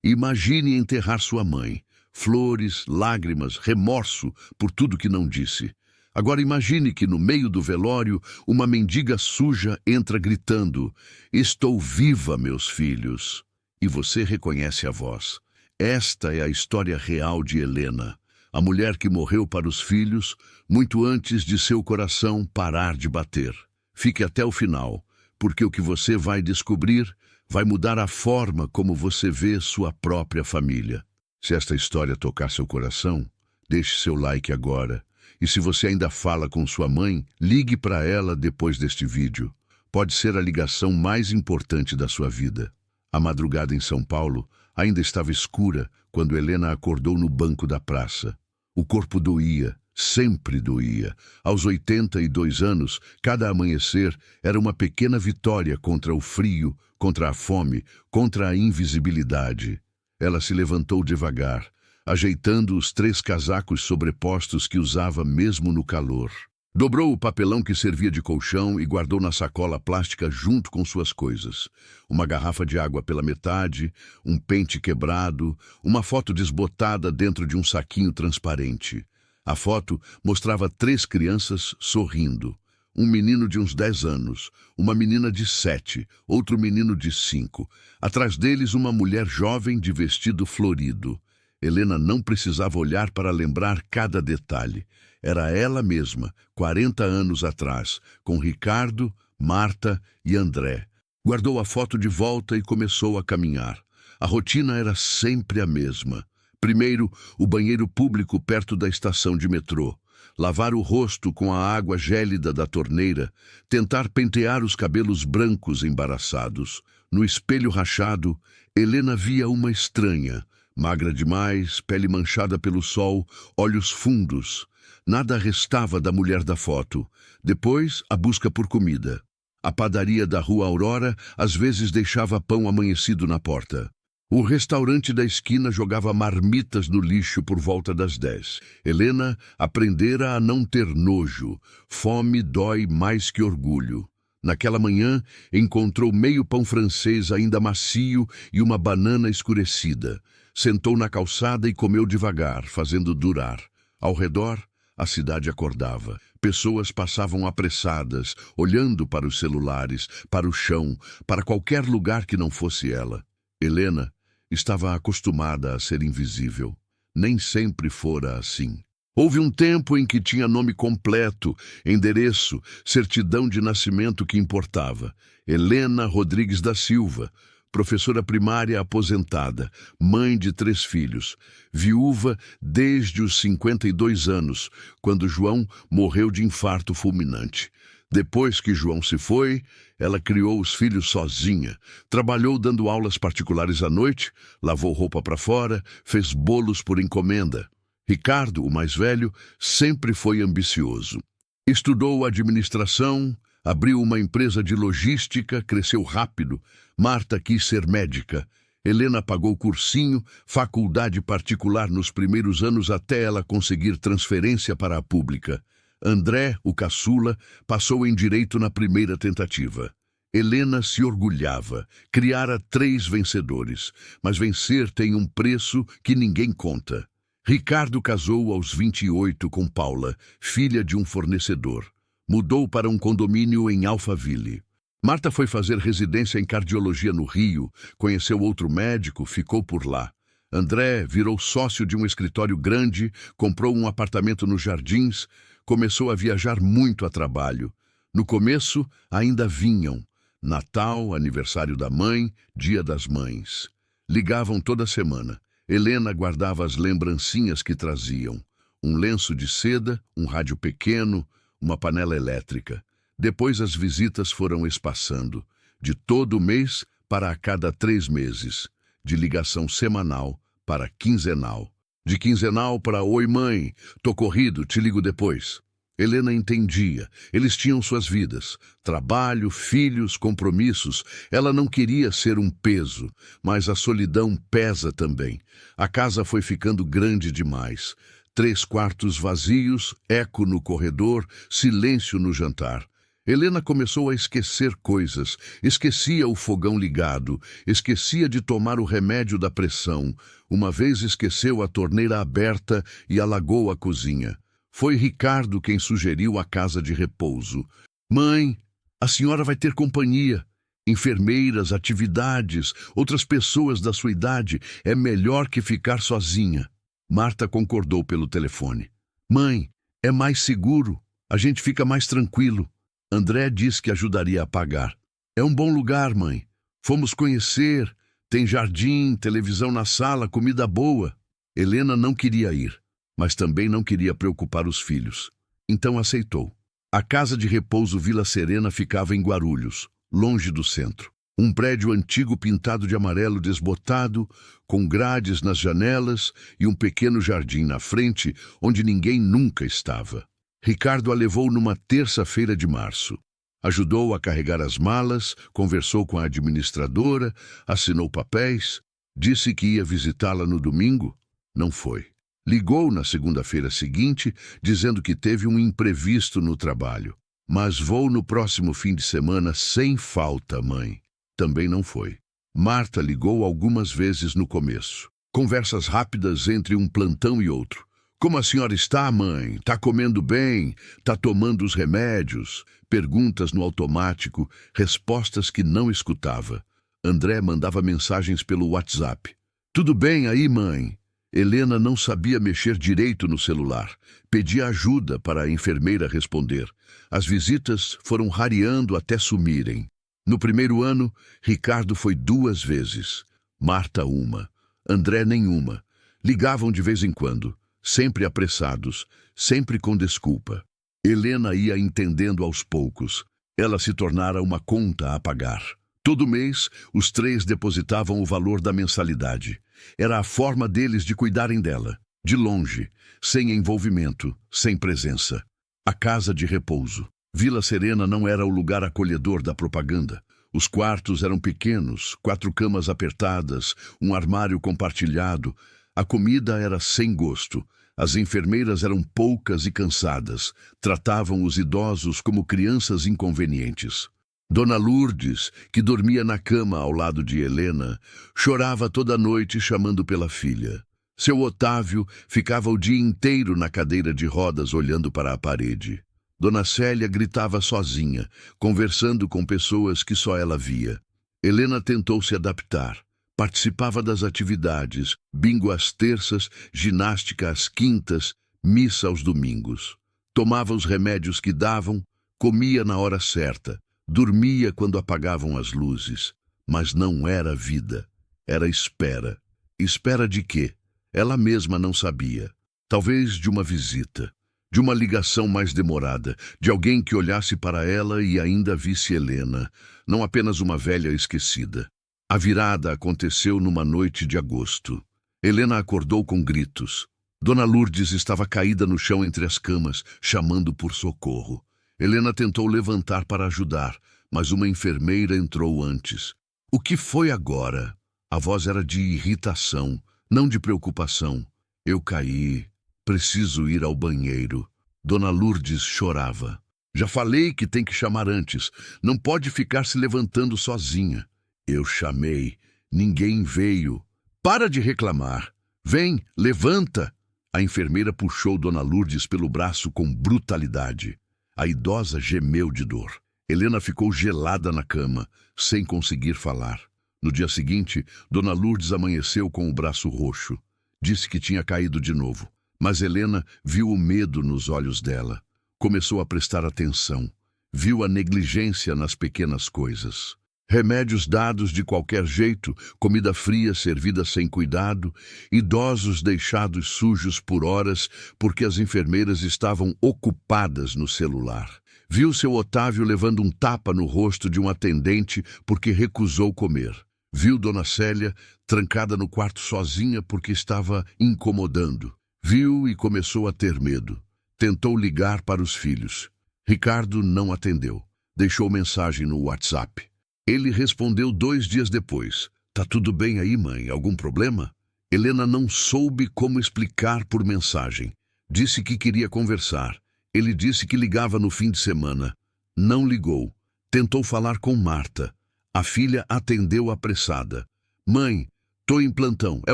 Imagine enterrar sua mãe. Flores, lágrimas, remorso por tudo que não disse. Agora imagine que no meio do velório, uma mendiga suja entra gritando: "Estou viva, meus filhos!" E você reconhece a voz. Esta é a história real de Helena, a mulher que morreu para os filhos muito antes de seu coração parar de bater. Fique até o final, porque o que você vai descobrir vai mudar a forma como você vê sua própria família. Se esta história tocar seu coração, deixe seu like agora. E se você ainda fala com sua mãe, ligue para ela depois deste vídeo. Pode ser a ligação mais importante da sua vida. A madrugada em São Paulo ainda estava escura quando Helena acordou no banco da praça. O corpo doía, sempre doía. Aos 82 anos, cada amanhecer era uma pequena vitória contra o frio, contra a fome, contra a invisibilidade. Ela se levantou devagar, ajeitando os 3 casacos sobrepostos que usava mesmo no calor. Dobrou o papelão que servia de colchão e guardou na sacola plástica junto com suas coisas. Uma garrafa de água pela metade, um pente quebrado, uma foto desbotada dentro de um saquinho transparente. A foto mostrava 3 crianças sorrindo. Um menino de uns 10 anos, uma menina de 7, outro menino de 5. Atrás deles, uma mulher jovem de vestido florido. Helena não precisava olhar para lembrar cada detalhe. Era ela mesma, 40 anos atrás, com Ricardo, Marta e André. Guardou a foto de volta e começou a caminhar. A rotina era sempre a mesma. Primeiro, o banheiro público perto da estação de metrô. Lavar o rosto com a água gélida da torneira, tentar pentear os cabelos brancos embaraçados. No espelho rachado, Helena via uma estranha, magra demais, pele manchada pelo sol, olhos fundos. Nada restava da mulher da foto. Depois, a busca por comida. A padaria da Rua Aurora às vezes deixava pão amanhecido na porta. O restaurante da esquina jogava marmitas no lixo por volta das 10. Helena aprendera a não ter nojo. Fome dói mais que orgulho. Naquela manhã, encontrou meio pão francês ainda macio e uma banana escurecida. Sentou na calçada e comeu devagar, fazendo durar. Ao redor, a cidade acordava. Pessoas passavam apressadas, olhando para os celulares, para o chão, para qualquer lugar que não fosse ela. Helena estava acostumada a ser invisível. Nem sempre fora assim. Houve um tempo em que tinha nome completo, endereço, certidão de nascimento que importava. Helena Rodrigues da Silva, professora primária aposentada, mãe de 3 filhos, viúva desde os 52 anos, quando João morreu de infarto fulminante. Depois que João se foi, ela criou os filhos sozinha, trabalhou dando aulas particulares à noite, lavou roupa para fora, fez bolos por encomenda. Ricardo, o mais velho, sempre foi ambicioso. Estudou administração, abriu uma empresa de logística, cresceu rápido. Marta quis ser médica. Helena pagou cursinho, faculdade particular nos primeiros anos até ela conseguir transferência para a pública. André, o caçula, passou em direito na primeira tentativa. Helena se orgulhava, criara 3 vencedores, mas vencer tem um preço que ninguém conta. Ricardo casou aos 28 com Paula, filha de um fornecedor. Mudou para um condomínio em Alphaville. Marta foi fazer residência em cardiologia no Rio, conheceu outro médico, ficou por lá. André virou sócio de um escritório grande, comprou um apartamento nos Jardins, começou a viajar muito a trabalho. No começo, ainda vinham. Natal, aniversário da mãe, Dia das Mães. Ligavam toda semana. Helena guardava as lembrancinhas que traziam. Um lenço de seda, um rádio pequeno, uma panela elétrica. Depois as visitas foram espaçando. De todo mês para a cada 3 meses. De ligação semanal para quinzenal. De quinzenal para "Oi, mãe, tô corrido, te ligo depois". Helena entendia. Eles tinham suas vidas. Trabalho, filhos, compromissos. Ela não queria ser um peso, mas a solidão pesa também. A casa foi ficando grande demais. 3 quartos vazios, eco no corredor, silêncio no jantar. Helena começou a esquecer coisas, esquecia o fogão ligado, esquecia de tomar o remédio da pressão. Uma vez esqueceu a torneira aberta e alagou a cozinha. Foi Ricardo quem sugeriu a casa de repouso. Mãe, a senhora vai ter companhia. Enfermeiras, atividades, outras pessoas da sua idade. É melhor que ficar sozinha. Marta concordou pelo telefone. Mãe, é mais seguro. A gente fica mais tranquilo. André disse que ajudaria a pagar. É um bom lugar, mãe. Fomos conhecer. Tem jardim, televisão na sala, comida boa. Helena não queria ir, mas também não queria preocupar os filhos. Então aceitou. A casa de repouso Vila Serena ficava em Guarulhos, longe do centro. Um prédio antigo pintado de amarelo desbotado, com grades nas janelas e um pequeno jardim na frente, onde ninguém nunca estava. Ricardo a levou numa terça-feira de março. Ajudou a carregar as malas, conversou com a administradora, assinou papéis, disse que ia visitá-la no domingo. Não foi. Ligou na segunda-feira seguinte, dizendo que teve um imprevisto no trabalho. Mas vou no próximo fim de semana sem falta, mãe. Também não foi. Marta ligou algumas vezes no começo. Conversas rápidas entre um plantão e outro. Como a senhora está, mãe? Tá comendo bem? Tá tomando os remédios? Perguntas no automático, respostas que não escutava. André mandava mensagens pelo WhatsApp. Tudo bem aí, mãe? Helena não sabia mexer direito no celular. Pedia ajuda para a enfermeira responder. As visitas foram rareando até sumirem. No primeiro ano, Ricardo foi 2 vezes. Marta uma. André nenhuma. Ligavam de vez em quando. Sempre apressados, sempre com desculpa. Helena ia entendendo aos poucos. Ela se tornara uma conta a pagar. Todo mês, os 3 depositavam o valor da mensalidade. Era a forma deles de cuidarem dela, de longe, sem envolvimento, sem presença. A casa de repouso. Vila Serena não era o lugar acolhedor da propaganda. Os quartos eram pequenos, 4 camas apertadas, um armário compartilhado. A comida era sem gosto. As enfermeiras eram poucas e cansadas. Tratavam os idosos como crianças inconvenientes. Dona Lourdes, que dormia na cama ao lado de Helena, chorava toda noite chamando pela filha. Seu Otávio ficava o dia inteiro na cadeira de rodas olhando para a parede. Dona Célia gritava sozinha, conversando com pessoas que só ela via. Helena tentou se adaptar. Participava das atividades, bingo às terças, ginástica às quintas, missa aos domingos. Tomava os remédios que davam, comia na hora certa, dormia quando apagavam as luzes. Mas não era vida, era espera. Espera de quê? Ela mesma não sabia. Talvez de uma visita, de uma ligação mais demorada, de alguém que olhasse para ela e ainda visse Helena, não apenas uma velha esquecida. A virada aconteceu numa noite de agosto. Helena acordou com gritos. Dona Lourdes estava caída no chão entre as camas, chamando por socorro. Helena tentou levantar para ajudar, mas uma enfermeira entrou antes. O que foi agora? A voz era de irritação, não de preocupação. Eu caí. Preciso ir ao banheiro. Dona Lourdes chorava. Já falei que tem que chamar antes. Não pode ficar se levantando sozinha. Eu chamei. Ninguém veio. Para de reclamar. Vem, levanta. A enfermeira puxou Dona Lourdes pelo braço com brutalidade. A idosa gemeu de dor. Helena ficou gelada na cama, sem conseguir falar. No dia seguinte, Dona Lourdes amanheceu com o braço roxo. Disse que tinha caído de novo. Mas Helena viu o medo nos olhos dela. Começou a prestar atenção. Viu a negligência nas pequenas coisas. Remédios dados de qualquer jeito, comida fria servida sem cuidado, idosos deixados sujos por horas porque as enfermeiras estavam ocupadas no celular. Viu seu Otávio levando um tapa no rosto de um atendente porque recusou comer. Viu Dona Célia trancada no quarto sozinha porque estava incomodando. Viu e começou a ter medo. Tentou ligar para os filhos. Ricardo não atendeu. Deixou mensagem no WhatsApp. Ele respondeu 2 dias depois. Tá tudo bem aí, mãe? Algum problema? Helena não soube como explicar por mensagem. Disse que queria conversar. Ele disse que ligava no fim de semana. Não ligou. Tentou falar com Marta. A filha atendeu apressada. Mãe, tô em plantão, é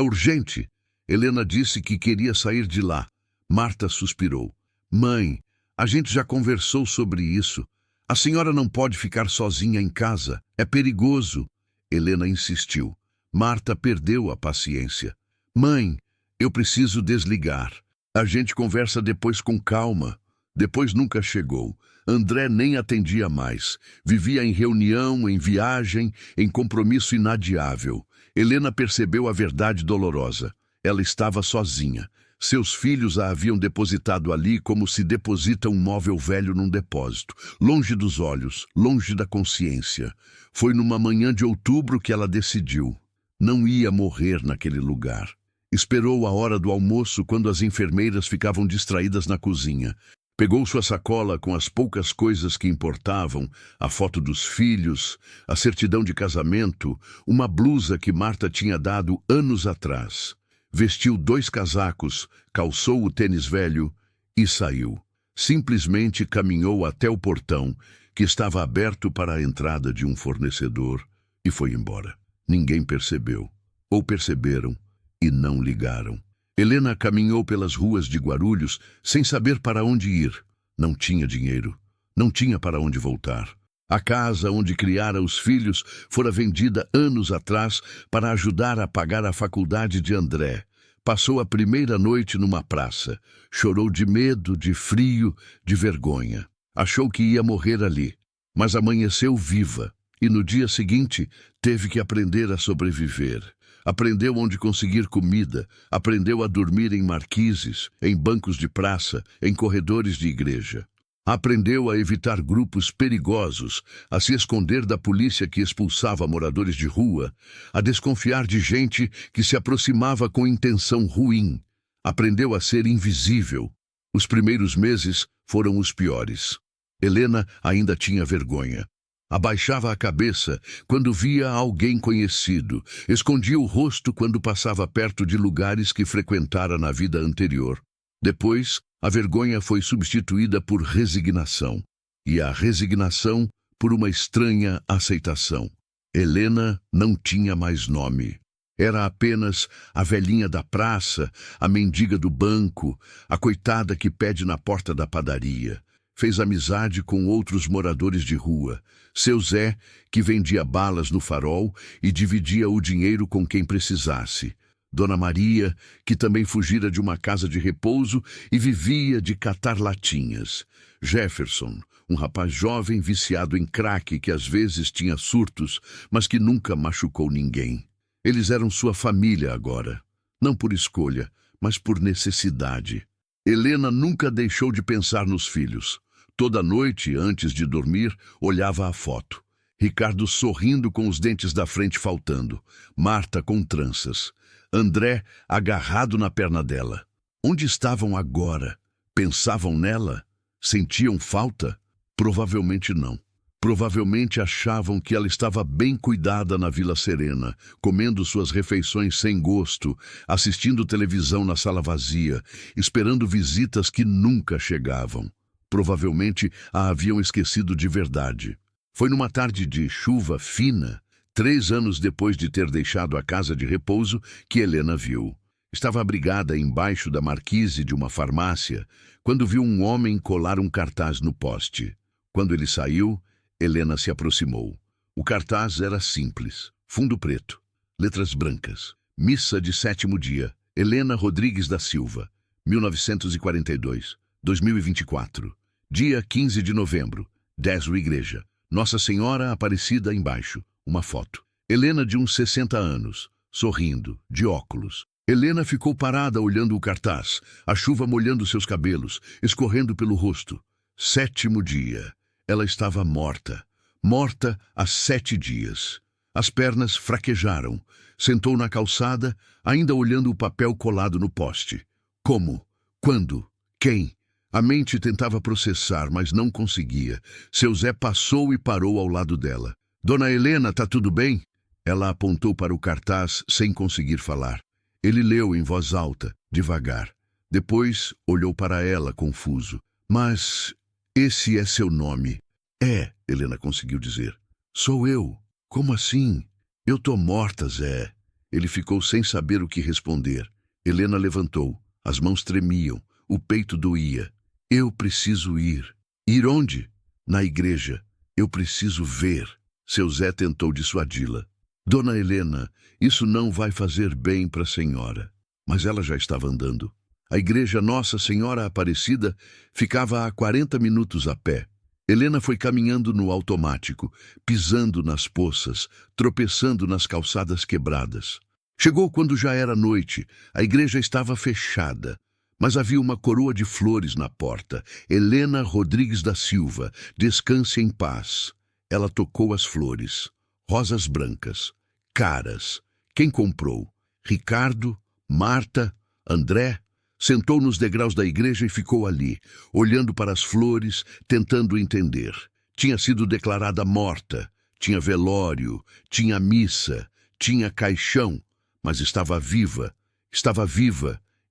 urgente. Helena disse que queria sair de lá. Marta suspirou. Mãe, a gente já conversou sobre isso. A senhora não pode ficar sozinha em casa. É perigoso. Helena insistiu. Marta perdeu a paciência. Mãe, eu preciso desligar. A gente conversa depois com calma. Depois nunca chegou. André nem atendia mais. Vivia em reunião, em viagem, em compromisso inadiável. Helena percebeu a verdade dolorosa. Ela estava sozinha. Seus filhos a haviam depositado ali como se deposita um móvel velho num depósito. Longe dos olhos, longe da consciência. Foi numa manhã de outubro que ela decidiu. Não ia morrer naquele lugar. Esperou a hora do almoço quando as enfermeiras ficavam distraídas na cozinha. Pegou sua sacola com as poucas coisas que importavam, a foto dos filhos, a certidão de casamento, uma blusa que Marta tinha dado anos atrás. Vestiu 2 casacos, calçou o tênis velho e saiu. Simplesmente caminhou até o portão, que estava aberto para a entrada de um fornecedor, e foi embora. Ninguém percebeu, ou perceberam e não ligaram. Helena caminhou pelas ruas de Guarulhos sem saber para onde ir. Não tinha dinheiro, não tinha para onde voltar. A casa onde criara os filhos fora vendida anos atrás para ajudar a pagar a faculdade de André. Passou a primeira noite numa praça. Chorou de medo, de frio, de vergonha. Achou que ia morrer ali, mas amanheceu viva. E no dia seguinte teve que aprender a sobreviver. Aprendeu onde conseguir comida, aprendeu a dormir em marquises, em bancos de praça, em corredores de igreja. Aprendeu a evitar grupos perigosos, a se esconder da polícia que expulsava moradores de rua, a desconfiar de gente que se aproximava com intenção ruim. Aprendeu a ser invisível. Os primeiros meses foram os piores. Helena ainda tinha vergonha. Abaixava a cabeça quando via alguém conhecido, escondia o rosto quando passava perto de lugares que frequentara na vida anterior. Depois, a vergonha foi substituída por resignação, e a resignação por uma estranha aceitação. Helena não tinha mais nome. Era apenas a velhinha da praça, a mendiga do banco, a coitada que pede na porta da padaria. Fez amizade com outros moradores de rua. Seu Zé, que vendia balas no farol e dividia o dinheiro com quem precisasse. Dona Maria, que também fugira de uma casa de repouso e vivia de catar latinhas. Jefferson, um rapaz jovem viciado em crack que às vezes tinha surtos, mas que nunca machucou ninguém. Eles eram sua família agora. Não por escolha, mas por necessidade. Helena nunca deixou de pensar nos filhos. Toda noite, antes de dormir, olhava a foto. Ricardo sorrindo com os dentes da frente faltando. Marta com tranças. André agarrado na perna dela. Onde estavam agora? Pensavam nela? Sentiam falta? Provavelmente não. Provavelmente achavam que ela estava bem cuidada na Vila Serena, comendo suas refeições sem gosto, assistindo televisão na sala vazia, esperando visitas que nunca chegavam. Provavelmente a haviam esquecido de verdade. Foi numa tarde de chuva fina, 3 anos depois de ter deixado a casa de repouso, que Helena viu. Estava abrigada embaixo da marquise de uma farmácia, quando viu um homem colar um cartaz no poste. Quando ele saiu, Helena se aproximou. O cartaz era simples, fundo preto, letras brancas. Missa de 7º dia, Helena Rodrigues da Silva, 1942, 2024. Dia 15 de novembro, 10ª igreja. Nossa Senhora Aparecida embaixo, uma foto. Helena de uns 60 anos, sorrindo, de óculos. Helena ficou parada olhando o cartaz, a chuva molhando seus cabelos, escorrendo pelo rosto. 7º dia. Ela estava morta. Morta há 7 dias. As pernas fraquejaram. Sentou na calçada, ainda olhando o papel colado no poste. Como? Quando? Quem? A mente tentava processar, mas não conseguia. Seu Zé passou e parou ao lado dela. Dona Helena, tá tudo bem? Ela apontou para o cartaz sem conseguir falar. Ele leu em voz alta, devagar. Depois olhou para ela, confuso. Mas esse é seu nome. É, Helena conseguiu dizer. Sou eu. Como assim? Eu tô morta, Zé. Ele ficou sem saber o que responder. Helena levantou. As mãos tremiam. O peito doía. Eu preciso ir. Ir onde? Na igreja. Eu preciso ver. Seu Zé tentou dissuadi-la. Dona Helena, isso não vai fazer bem para a senhora. Mas ela já estava andando. A igreja Nossa Senhora Aparecida ficava a 40 minutos a pé. Helena foi caminhando no automático, pisando nas poças, tropeçando nas calçadas quebradas. Chegou quando já era noite. A igreja estava fechada, mas havia uma coroa de flores na porta. Helena Rodrigues da Silva, descanse em paz. Ela tocou as flores. Rosas brancas, caras. Quem comprou? Ricardo, Marta, André? Sentou nos degraus da igreja e ficou ali, olhando para as flores, tentando entender. Tinha sido declarada morta, tinha velório, tinha missa, tinha caixão, mas estava viva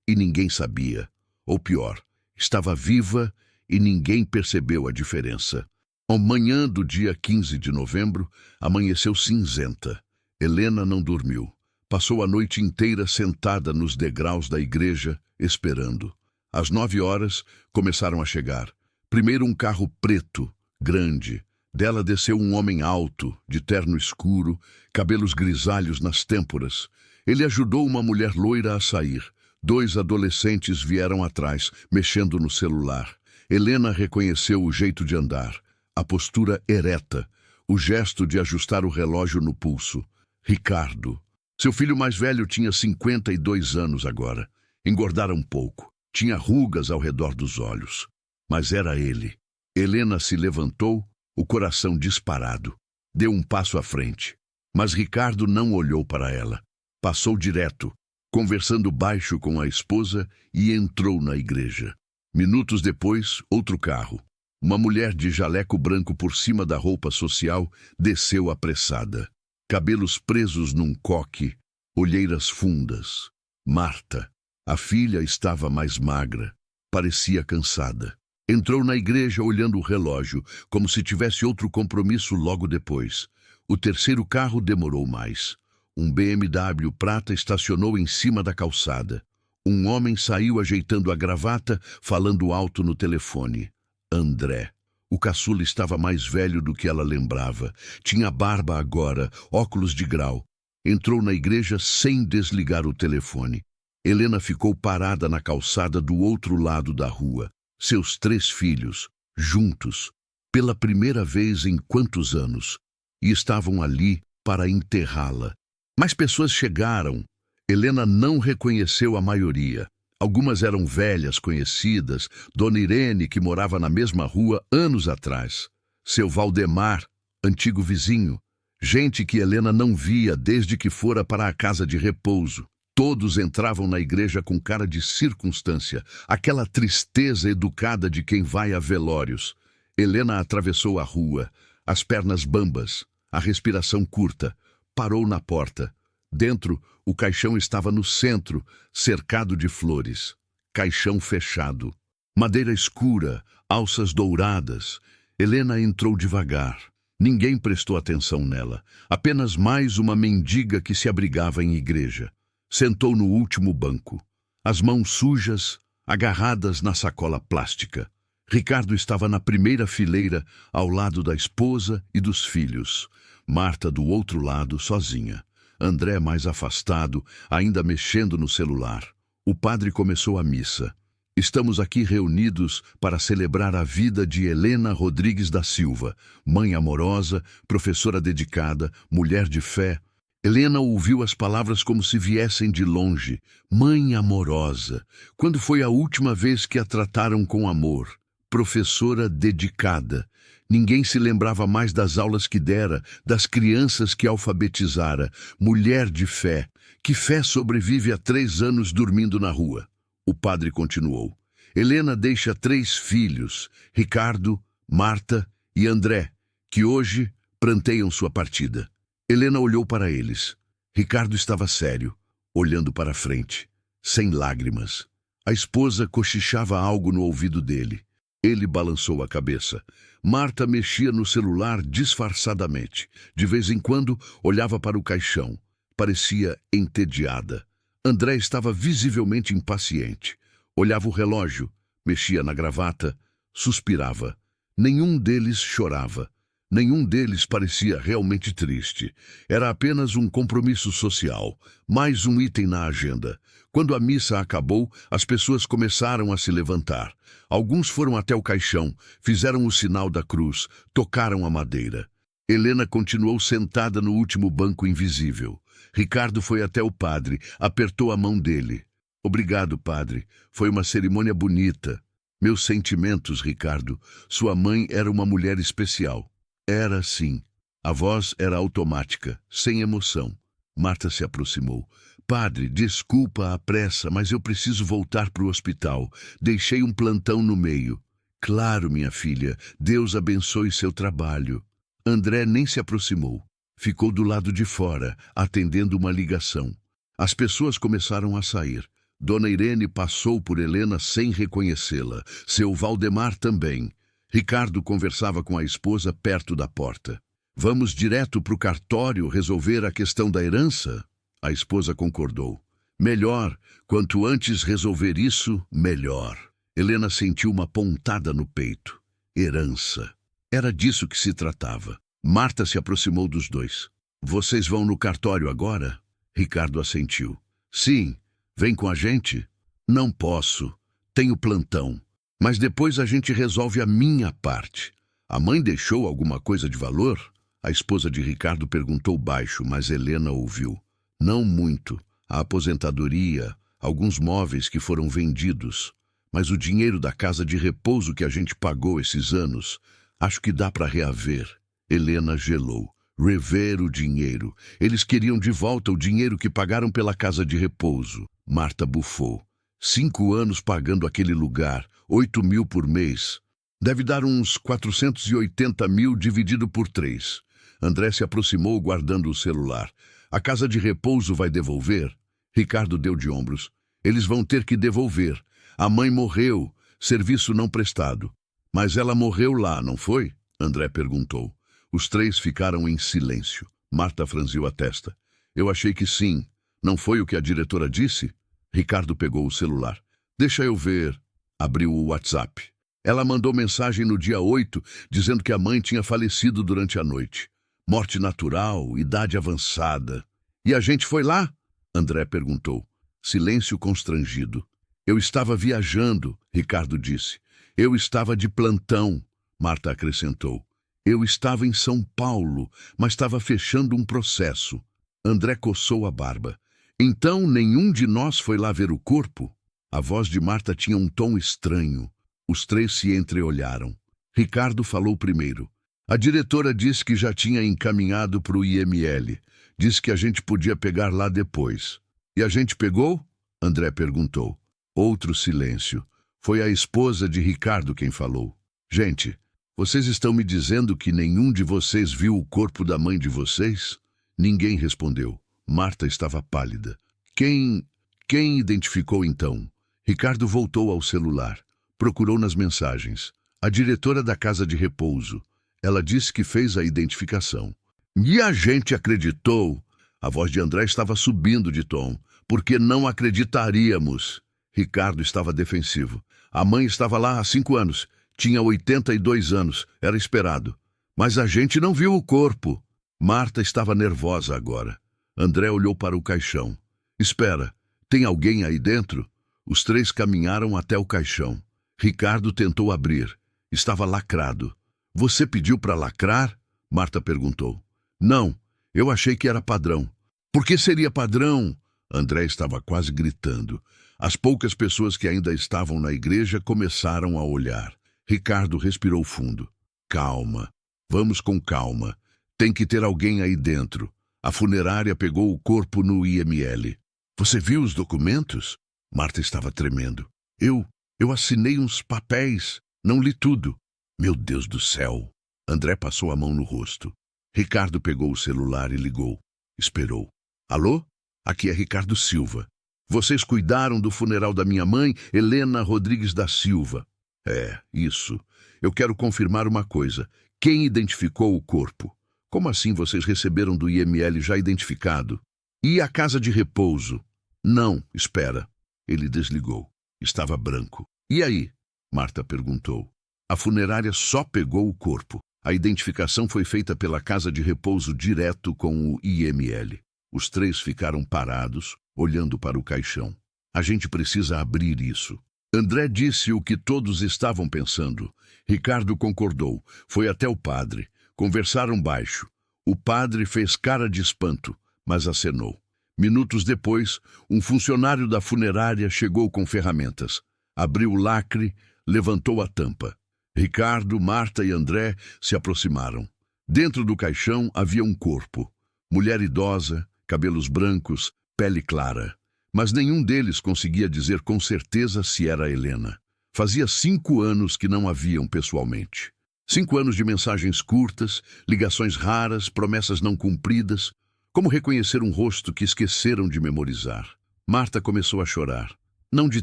e ninguém sabia. Ou pior, estava viva e ninguém percebeu a diferença. A manhã do dia 15 de novembro, amanheceu cinzenta. Helena não dormiu. Passou a noite inteira sentada nos degraus da igreja, esperando. Às 9 horas, começaram a chegar. Primeiro um carro preto, grande. Dela desceu um homem alto, de terno escuro, cabelos grisalhos nas têmporas. Ele ajudou uma mulher loira a sair. 2 adolescentes vieram atrás, mexendo no celular. Helena reconheceu o jeito de andar, a postura ereta, o gesto de ajustar o relógio no pulso. Ricardo. Seu filho mais velho tinha 52 anos agora. Engordara um pouco. Tinha rugas ao redor dos olhos. Mas era ele. Helena se levantou, o coração disparado. Deu um passo à frente. Mas Ricardo não olhou para ela. Passou direto, conversando baixo com a esposa, e entrou na igreja. Minutos depois, outro carro. Uma mulher de jaleco branco por cima da roupa social desceu apressada. Cabelos presos num coque, olheiras fundas. Marta. A filha estava mais magra. Parecia cansada. Entrou na igreja olhando o relógio, como se tivesse outro compromisso logo depois. O terceiro carro demorou mais. Um BMW prata estacionou em cima da calçada. Um homem saiu ajeitando a gravata, falando alto no telefone. André. O caçula estava mais velho do que ela lembrava. Tinha barba agora, óculos de grau. Entrou na igreja sem desligar o telefone. Helena ficou parada na calçada do outro lado da rua. Seus 3 filhos, juntos, pela primeira vez em quantos anos, e estavam ali para enterrá-la. Mais pessoas chegaram. Helena não reconheceu a maioria. Algumas eram velhas conhecidas, Dona Irene, que morava na mesma rua anos atrás, seu Valdemar, antigo vizinho, gente que Helena não via desde que fora para a casa de repouso. Todos entravam na igreja com cara de circunstância, aquela tristeza educada de quem vai a velórios. Helena atravessou a rua, as pernas bambas, a respiração curta, parou na porta. Dentro, o caixão estava no centro, cercado de flores. Caixão fechado. Madeira escura, alças douradas. Helena entrou devagar. Ninguém prestou atenção nela. Apenas mais uma mendiga que se abrigava em igreja. Sentou no último banco. As mãos sujas, agarradas na sacola plástica. Ricardo estava na primeira fileira, ao lado da esposa e dos filhos. Marta do outro lado, sozinha. André mais afastado, ainda mexendo no celular. O padre começou a missa. Estamos aqui reunidos para celebrar a vida de Helena Rodrigues da Silva, mãe amorosa, professora dedicada, mulher de fé. Helena ouviu as palavras como se viessem de longe. Mãe amorosa. Quando foi a última vez que a trataram com amor? Professora dedicada. Ninguém se lembrava mais das aulas que dera, das crianças que alfabetizara. Mulher de fé. Que fé sobrevive a 3 anos dormindo na rua? O padre continuou. Helena deixa 3 filhos, Ricardo, Marta e André, que hoje pranteiam sua partida. Helena olhou para eles. Ricardo estava sério, olhando para frente, sem lágrimas. A esposa cochichava algo no ouvido dele. Ele balançou a cabeça. Marta mexia no celular disfarçadamente. De vez em quando, olhava para o caixão. Parecia entediada. André estava visivelmente impaciente. Olhava o relógio, mexia na gravata, suspirava. Nenhum deles chorava. Nenhum deles parecia realmente triste. Era apenas um compromisso social, mais um item na agenda. Quando a missa acabou, as pessoas começaram a se levantar. Alguns foram até o caixão, fizeram o sinal da cruz, tocaram a madeira. Helena continuou sentada no último banco invisível. Ricardo foi até o padre, apertou a mão dele. Obrigado, padre. Foi uma cerimônia bonita. Meus sentimentos, Ricardo. Sua mãe era uma mulher especial. Era sim. A voz era automática, sem emoção. Marta se aproximou. Padre, desculpa a pressa, mas eu preciso voltar para o hospital. Deixei um plantão no meio. Claro, minha filha. Deus abençoe seu trabalho. André nem se aproximou. Ficou do lado de fora, atendendo uma ligação. As pessoas começaram a sair. Dona Irene passou por Helena sem reconhecê-la. Seu Valdemar também. Ricardo conversava com a esposa perto da porta. Vamos direto para o cartório resolver a questão da herança? A esposa concordou. Melhor, quanto antes resolver isso, melhor. Helena sentiu uma pontada no peito. Herança. Era disso que se tratava. Marta se aproximou dos dois. Vocês vão no cartório agora? Ricardo assentiu. Sim. Vem com a gente? Não posso. Tenho plantão. Mas depois a gente resolve a minha parte. A mãe deixou alguma coisa de valor? A esposa de Ricardo perguntou baixo, mas Helena ouviu. Não muito. A aposentadoria, alguns móveis que foram vendidos. Mas o dinheiro da casa de repouso que a gente pagou esses anos, acho que dá para reaver. Helena gelou. Rever o dinheiro. Eles queriam de volta o dinheiro que pagaram pela casa de repouso. Marta bufou. 5 anos pagando aquele lugar, 8.000 por mês. Deve dar uns 480 mil dividido por 3. André se aproximou guardando o celular. A casa de repouso vai devolver? Ricardo deu de ombros. Eles vão ter que devolver. A mãe morreu, serviço não prestado. Mas ela morreu lá, não foi? André perguntou. Os 3 ficaram em silêncio. Marta franziu a testa. Eu achei que sim. Não foi o que a diretora disse? Ricardo pegou o celular. Deixa eu ver. Abriu o WhatsApp. Ela mandou mensagem no dia 8, dizendo que a mãe tinha falecido durante a noite. Morte natural, idade avançada. E a gente foi lá? André perguntou. Silêncio constrangido. Eu estava viajando, Ricardo disse. Eu estava de plantão, Marta acrescentou. Eu estava em São Paulo, mas estava fechando um processo. André coçou a barba. Então nenhum de nós foi lá ver o corpo? A voz de Marta tinha um tom estranho. Os 3 se entreolharam. Ricardo falou primeiro. A diretora disse que já tinha encaminhado para o IML. Disse que a gente podia pegar lá depois. E a gente pegou? André perguntou. Outro silêncio. Foi a esposa de Ricardo quem falou. Gente, vocês estão me dizendo que nenhum de vocês viu o corpo da mãe de vocês? Ninguém respondeu. Marta estava pálida. Quem identificou então? Ricardo voltou ao celular. Procurou nas mensagens. A diretora da casa de repouso. Ela disse que fez a identificação. E a gente acreditou. A voz de André estava subindo de tom. Porque não acreditaríamos. Ricardo estava defensivo. A mãe estava lá há 5 anos. Tinha 82 anos. Era esperado. Mas a gente não viu o corpo. Marta estava nervosa agora. André olhou para o caixão. Espera, tem alguém aí dentro? Os 3 caminharam até o caixão. Ricardo tentou abrir. Estava lacrado. Você pediu para lacrar? Marta perguntou. Não, eu achei que era padrão. Por que seria padrão? André estava quase gritando. As poucas pessoas que ainda estavam na igreja começaram a olhar. Ricardo respirou fundo. Calma, vamos com calma. Tem que ter alguém aí dentro. A funerária pegou o corpo no IML. Você viu os documentos? Marta estava tremendo. Eu assinei uns papéis. Não li tudo. Meu Deus do céu. André passou a mão no rosto. Ricardo pegou o celular e ligou. Esperou. Alô? Aqui é Ricardo Silva. Vocês cuidaram do funeral da minha mãe, Helena Rodrigues da Silva. É, isso. Eu quero confirmar uma coisa. Quem identificou o corpo? Como assim vocês receberam do IML já identificado? E a casa de repouso? Não, espera. Ele desligou. Estava branco. E aí? Marta perguntou. A funerária só pegou o corpo. A identificação foi feita pela casa de repouso direto com o IML. Os três ficaram parados, olhando para o caixão. A gente precisa abrir isso. André disse o que todos estavam pensando. Ricardo concordou. Foi até o padre. Conversaram baixo. O padre fez cara de espanto, mas acenou. Minutos depois, um funcionário da funerária chegou com ferramentas. Abriu o lacre, levantou a tampa. Ricardo, Marta e André se aproximaram. Dentro do caixão havia um corpo. Mulher idosa, cabelos brancos, pele clara. Mas nenhum deles conseguia dizer com certeza se era Helena. Fazia 5 anos que não a viam pessoalmente. 5 anos de mensagens curtas, ligações raras, promessas não cumpridas. Como reconhecer um rosto que esqueceram de memorizar? Marta começou a chorar. Não de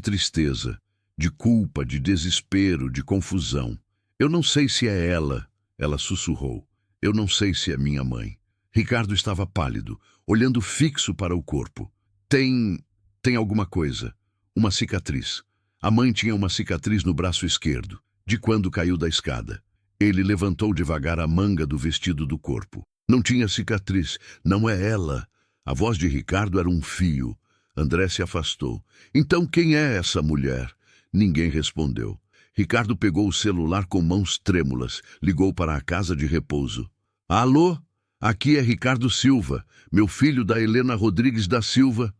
tristeza, de culpa, de desespero, de confusão. Eu não sei se é ela sussurrou. Eu não sei se é minha mãe. Ricardo estava pálido, olhando fixo para o corpo. Tem alguma coisa. Uma cicatriz. A mãe tinha uma cicatriz no braço esquerdo, de quando caiu da escada. Ele levantou devagar a manga do vestido do corpo. Não tinha cicatriz. Não é ela. A voz de Ricardo era um fio. André se afastou. Então quem é essa mulher? Ninguém respondeu. Ricardo pegou o celular com mãos trêmulas. Ligou para a casa de repouso. Alô? Aqui é Ricardo Silva, meu filho da Helena Rodrigues da Silva.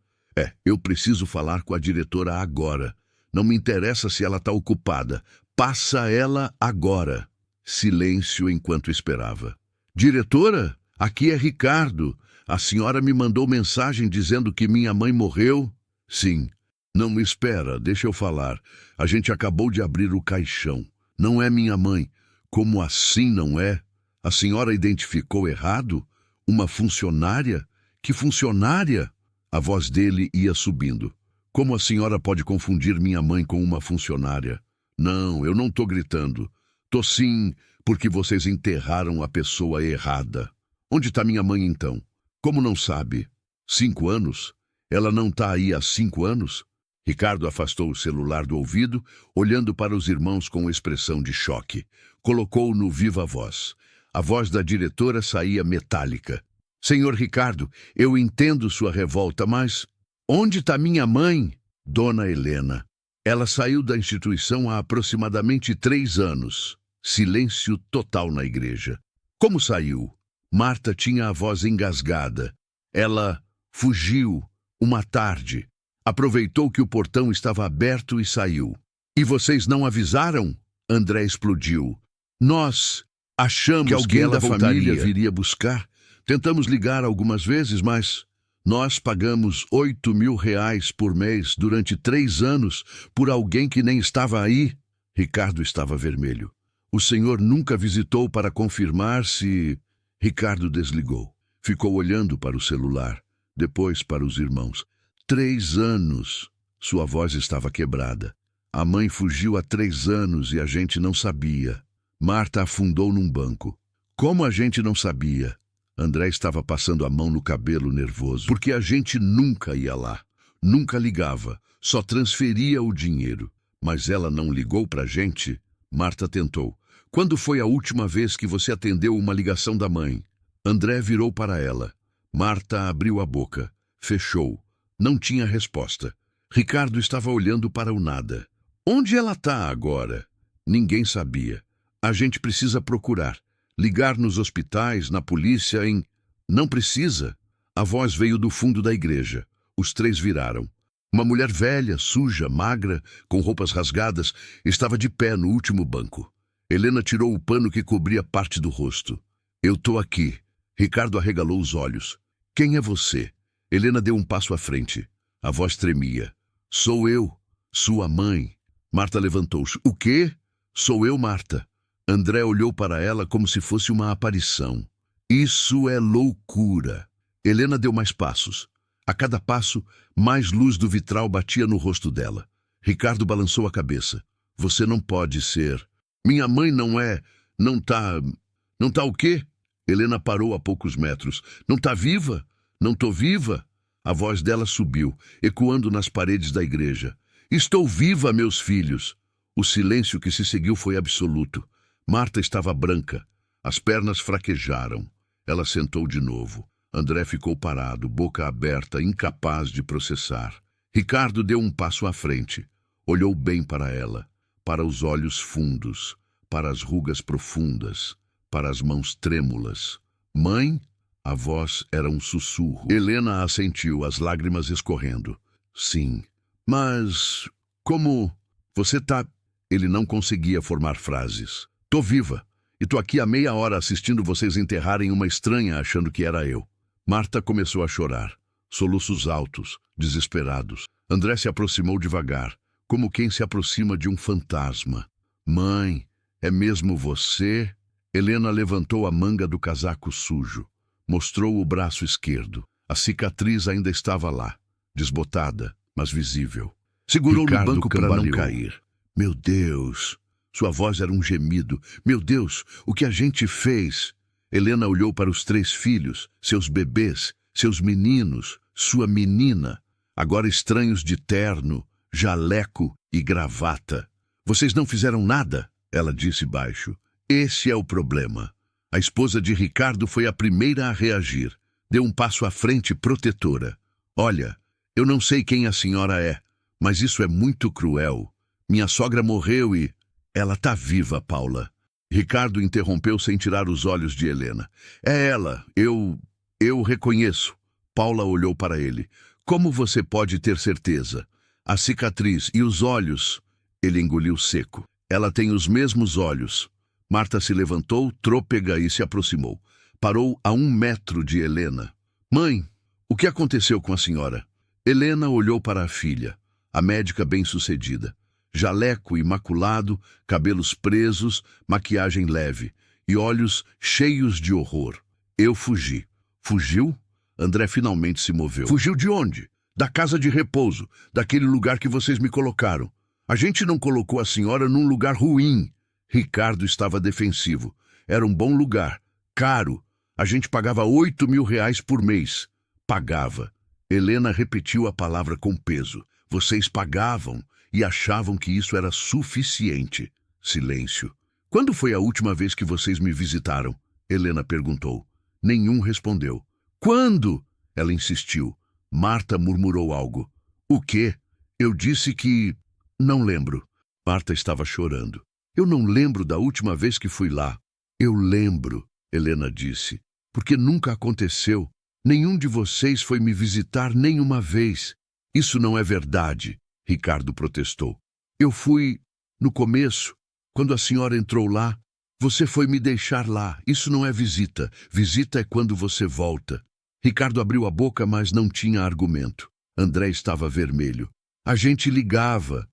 Eu preciso falar com a diretora agora. Não me interessa se ela está ocupada. Passa ela agora. Silêncio enquanto esperava. Diretora, aqui é Ricardo. A senhora me mandou mensagem dizendo que minha mãe morreu? Sim. Não me espera, deixa eu falar. A gente acabou de abrir o caixão. Não é minha mãe. Como assim não é? A senhora identificou errado? Uma funcionária? Que funcionária? A voz dele ia subindo. Como a senhora pode confundir minha mãe com uma funcionária? Não, eu não tô gritando. Tô sim, porque vocês enterraram a pessoa errada. Onde está minha mãe então? Como não sabe? 5 anos? Ela não está aí há 5 anos? Ricardo afastou o celular do ouvido, olhando para os irmãos com expressão de choque. Colocou-o no viva voz. A voz da diretora saía metálica. Senhor Ricardo, eu entendo sua revolta, mas... Onde está minha mãe? Dona Helena. Ela saiu da instituição há aproximadamente 3 anos. Silêncio total na igreja. Como saiu? Marta tinha a voz engasgada. Ela fugiu uma tarde. Aproveitou que o portão estava aberto e saiu. E vocês não avisaram? André explodiu. Nós achamos que alguém da família viria buscar. Tentamos ligar algumas vezes, mas nós pagamos R$ 8.000 por mês durante 3 anos por alguém que nem estava aí. Ricardo estava vermelho. O senhor nunca visitou para confirmar se... Ricardo desligou. Ficou olhando para o celular, depois para os irmãos. 3 anos. Sua voz estava quebrada. A mãe fugiu há 3 anos e a gente não sabia. Marta afundou num banco. Como a gente não sabia? André estava passando a mão no cabelo nervoso. Porque a gente nunca ia lá. Nunca ligava. Só transferia o dinheiro. Mas ela não ligou pra gente? Marta tentou. Quando foi a última vez que você atendeu uma ligação da mãe? André virou para ela. Marta abriu a boca. Fechou. Não tinha resposta. Ricardo estava olhando para o nada. Onde ela está agora? Ninguém sabia. A gente precisa procurar. Ligar nos hospitais, na polícia, Não precisa. A voz veio do fundo da igreja. Os 3 viraram. Uma mulher velha, suja, magra, com roupas rasgadas, estava de pé no último banco. Helena tirou o pano que cobria parte do rosto. Eu tô aqui. Ricardo arregalou os olhos. Quem é você? Helena deu um passo à frente. A voz tremia. Sou eu, sua mãe. Marta levantou-se. O quê? Sou eu, Marta. André olhou para ela como se fosse uma aparição. Isso é loucura. Helena deu mais passos. A cada passo, mais luz do vitral batia no rosto dela. Ricardo balançou a cabeça. Você não pode ser. Minha mãe não é... Não tá... Não tá o quê? Helena parou a poucos metros. Não tá viva? Não tô viva? A voz dela subiu, ecoando nas paredes da igreja. Estou viva, meus filhos! O silêncio que se seguiu foi absoluto. Marta estava branca. As pernas fraquejaram. Ela sentou de novo. André ficou parado, boca aberta, incapaz de processar. Ricardo deu um passo à frente. Olhou bem para ela, para os olhos fundos, para as rugas profundas, para as mãos trêmulas. Mãe? A voz era um sussurro. Helena assentiu, as lágrimas escorrendo. Sim. Mas... como... Você tá... Ele não conseguia formar frases. Tô viva. E tô aqui há meia hora assistindo vocês enterrarem uma estranha achando que era eu. Marta começou a chorar. Soluços altos, desesperados. André se aproximou devagar, como quem se aproxima de um fantasma. Mãe, é mesmo você? Helena levantou a manga do casaco sujo. Mostrou o braço esquerdo. A cicatriz ainda estava lá, desbotada, mas visível. Segurou no banco para não cair. Meu Deus! Sua voz era um gemido. Meu Deus, o que a gente fez? Helena olhou para os 3 filhos, seus bebês, seus meninos, sua menina, agora estranhos de terno, jaleco e gravata. Vocês não fizeram nada? Ela disse baixo. Esse é o problema. A esposa de Ricardo foi a primeira a reagir. Deu um passo à frente protetora. Olha, eu não sei quem a senhora é, mas isso é muito cruel. Minha sogra morreu e... Ela tá viva, Paula. Ricardo interrompeu sem tirar os olhos de Helena. É ela, eu reconheço. Paula olhou para ele. Como você pode ter certeza? A cicatriz e os olhos... Ele engoliu seco. Ela tem os mesmos olhos. Marta se levantou, trôpega, e se aproximou. Parou a 1 metro de Helena. Mãe, o que aconteceu com a senhora? Helena olhou para a filha, a médica bem-sucedida. Jaleco imaculado, cabelos presos, maquiagem leve e olhos cheios de horror. Eu fugi. Fugiu? André finalmente se moveu. Fugiu de onde? Da casa de repouso, daquele lugar que vocês me colocaram. A gente não colocou a senhora num lugar ruim. Ricardo estava defensivo. Era um bom lugar. Caro. A gente pagava 8.000 reais por mês. Pagava. Helena repetiu a palavra com peso. Vocês pagavam e achavam que isso era suficiente. Silêncio. Quando foi a última vez que vocês me visitaram? Helena perguntou. Nenhum respondeu. Quando? Ela insistiu. Marta murmurou algo. O quê? Eu disse que... Não lembro. Marta estava chorando. Eu não lembro da última vez que fui lá. Eu lembro, Helena disse, porque nunca aconteceu. Nenhum de vocês foi me visitar nem uma vez. Isso não é verdade, Ricardo protestou. Eu fui no começo, quando a senhora entrou lá. Você foi me deixar lá. Isso não é visita. Visita é quando você volta. Ricardo abriu a boca, mas não tinha argumento. André estava vermelho. A gente ligava.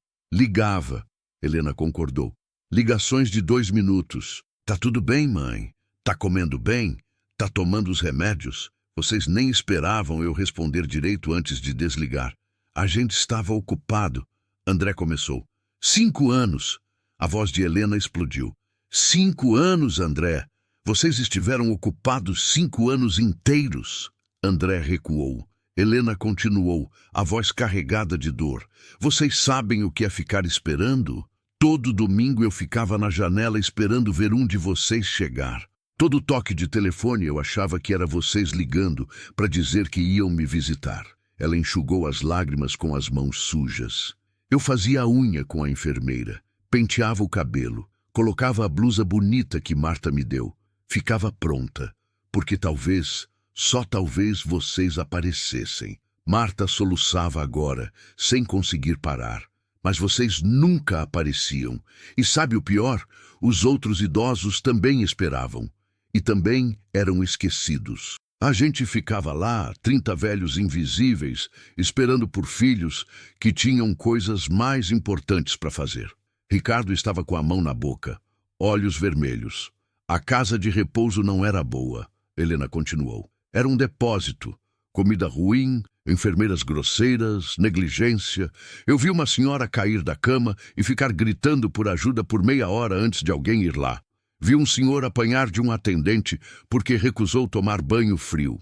Helena concordou. Ligações de 2 minutos. Tá tudo bem, mãe? Tá comendo bem? Tá tomando os remédios? Vocês nem esperavam eu responder direito antes de desligar. A gente estava ocupado. André começou. 5 anos. A voz de Helena explodiu. 5 anos, André. Vocês estiveram ocupados 5 anos inteiros. André recuou. Helena continuou, a voz carregada de dor. Vocês sabem o que é ficar esperando? Todo domingo eu ficava na janela esperando ver um de vocês chegar. Todo toque de telefone eu achava que era vocês ligando para dizer que iam me visitar. Ela enxugou as lágrimas com as mãos sujas. Eu fazia a unha com a enfermeira, penteava o cabelo, colocava a blusa bonita que Marta me deu. Ficava pronta, porque talvez, só talvez vocês aparecessem. Marta soluçava agora, sem conseguir parar. Mas vocês nunca apareciam. E sabe o pior? Os outros idosos também esperavam. E também eram esquecidos. A gente ficava lá, 30 velhos invisíveis, esperando por filhos que tinham coisas mais importantes para fazer. Ricardo estava com a mão na boca, olhos vermelhos. A casa de repouso não era boa, Helena continuou. Era um depósito, comida ruim, Enfermeiras grosseiras, negligência. Eu vi uma senhora cair da cama e ficar gritando por ajuda por meia hora antes de alguém ir lá. Vi um senhor apanhar de um atendente porque recusou tomar banho frio.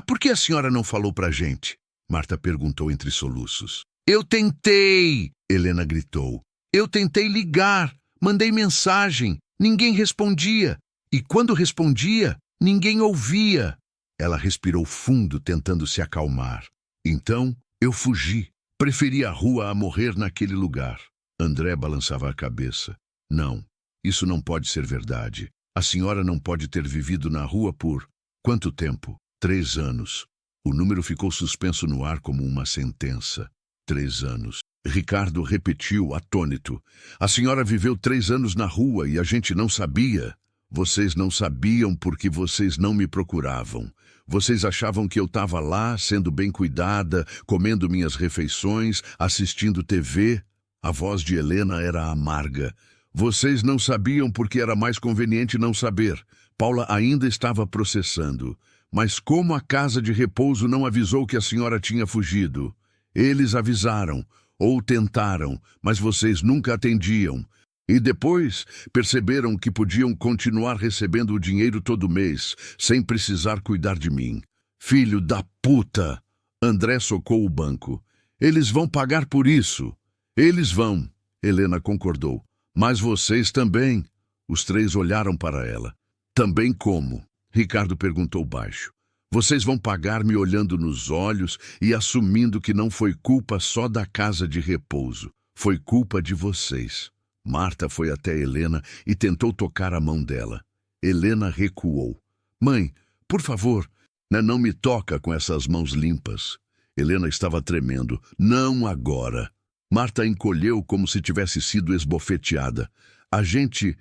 Por que a senhora não falou pra gente? Marta perguntou entre soluços. Eu tentei! Helena gritou. Eu tentei ligar, mandei mensagem, ninguém respondia. E quando respondia, ninguém ouvia. Ela respirou fundo, tentando se acalmar. Então, eu fugi. Preferi a rua a morrer naquele lugar. André balançava a cabeça. Não, isso não pode ser verdade. A senhora não pode ter vivido na rua por... Quanto tempo? 3 anos. O número ficou suspenso no ar como uma sentença. 3 anos. Ricardo repetiu, atônito. A senhora viveu 3 anos na rua e a gente não sabia. Vocês não sabiam porque vocês não me procuravam. Vocês achavam que eu estava lá, sendo bem cuidada, comendo minhas refeições, assistindo TV. A voz de Helena era amarga. Vocês não sabiam porque era mais conveniente não saber. Paula ainda estava processando. Mas como a casa de repouso não avisou que a senhora tinha fugido? Eles avisaram, ou tentaram, mas vocês nunca atendiam. E depois perceberam que podiam continuar recebendo o dinheiro todo mês, sem precisar cuidar de mim. Filho da puta! André socou o banco. Eles vão pagar por isso. Eles vão, Helena concordou. Mas vocês também. Os 3 olharam para ela. Também como? Ricardo perguntou baixo. Vocês vão pagar me olhando nos olhos e assumindo que não foi culpa só da casa de repouso. Foi culpa de vocês. Marta foi até Helena e tentou tocar a mão dela. Helena recuou. Mãe, por favor, não me toca com essas mãos limpas. Helena estava tremendo. Não agora. Marta encolheu como se tivesse sido esbofeteada. A gente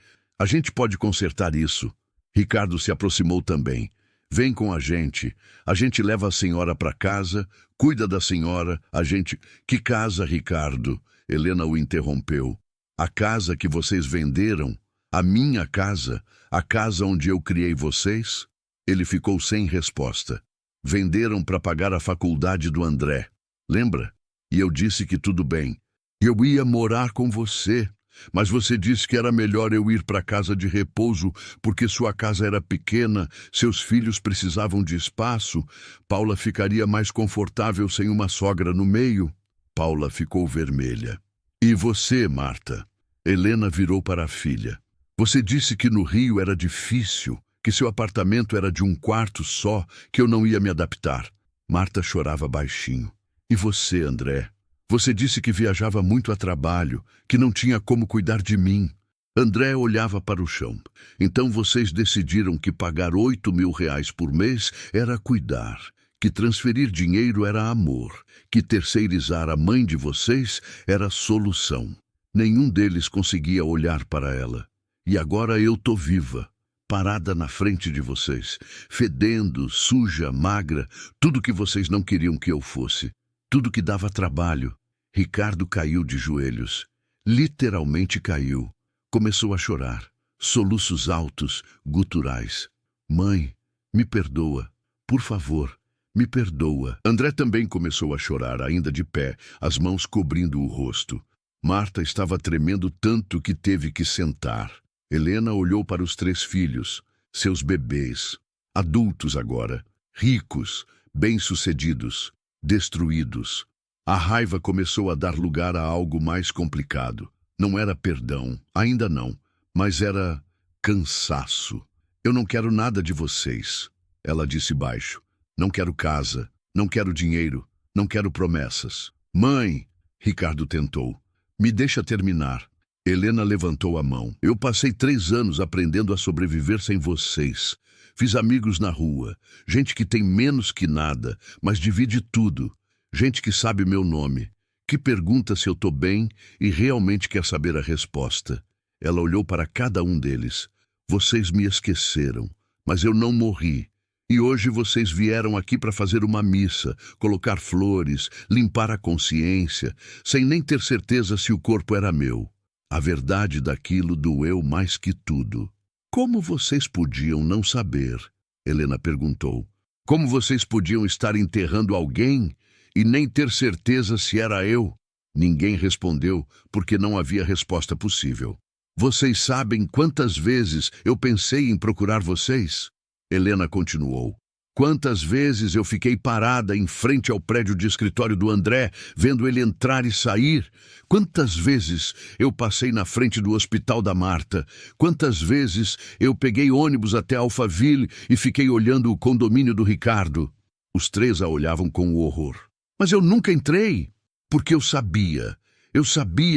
pode consertar isso. Ricardo se aproximou também. Vem com a gente leva a senhora para casa, cuida da senhora, Que casa, Ricardo? Helena o interrompeu. A casa que vocês venderam? A minha casa? A casa onde eu criei vocês? Ele ficou sem resposta. Venderam para pagar a faculdade do André. Lembra? E eu disse que tudo bem. Eu ia morar com você. Mas você disse que era melhor eu ir para a casa de repouso porque sua casa era pequena, seus filhos precisavam de espaço. Paula ficaria mais confortável sem uma sogra no meio. Paula ficou vermelha. E você, Marta? Helena virou para a filha. Você disse que no Rio era difícil, que seu apartamento era de 1 quarto só, que eu não ia me adaptar. Marta chorava baixinho. E você, André? Você disse que viajava muito a trabalho, que não tinha como cuidar de mim. André olhava para o chão. Então vocês decidiram que pagar R$8.000 por mês era cuidar, que transferir dinheiro era amor, que terceirizar a mãe de vocês era solução. Nenhum deles conseguia olhar para ela. E agora eu tô viva, parada na frente de vocês, fedendo, suja, magra, tudo que vocês não queriam que eu fosse. Tudo que dava trabalho. Ricardo caiu de joelhos. Literalmente caiu. Começou a chorar. Soluços altos, guturais. Mãe, me perdoa. Por favor, me perdoa. André também começou a chorar, ainda de pé, as mãos cobrindo o rosto. Marta estava tremendo tanto que teve que sentar. Helena olhou para os 3 filhos, seus bebês, adultos agora, ricos, bem-sucedidos, destruídos. A raiva começou a dar lugar a algo mais complicado. Não era perdão, ainda não, mas era cansaço. Eu não quero nada de vocês, ela disse baixo. Não quero casa, não quero dinheiro, não quero promessas. Mãe, Ricardo tentou. Me deixa terminar. Helena levantou a mão. Eu passei 3 anos aprendendo a sobreviver sem vocês. Fiz amigos na rua, gente que tem menos que nada, mas divide tudo. Gente que sabe meu nome, que pergunta se eu tô bem e realmente quer saber a resposta. Ela olhou para cada um deles. Vocês me esqueceram, mas eu não morri. E hoje vocês vieram aqui para fazer uma missa, colocar flores, limpar a consciência, sem nem ter certeza se o corpo era meu. A verdade daquilo doeu mais que tudo. Como vocês podiam não saber? Helena perguntou. Como vocês podiam estar enterrando alguém e nem ter certeza se era eu. Ninguém respondeu, porque não havia resposta possível. Vocês sabem quantas vezes eu pensei em procurar vocês? Helena continuou. Quantas vezes eu fiquei parada em frente ao prédio de escritório do André, vendo ele entrar e sair? Quantas vezes eu passei na frente do hospital da Marta? Quantas vezes eu peguei ônibus até Alphaville e fiquei olhando o condomínio do Ricardo? Os três a olhavam com horror. Mas eu nunca entrei, porque eu sabia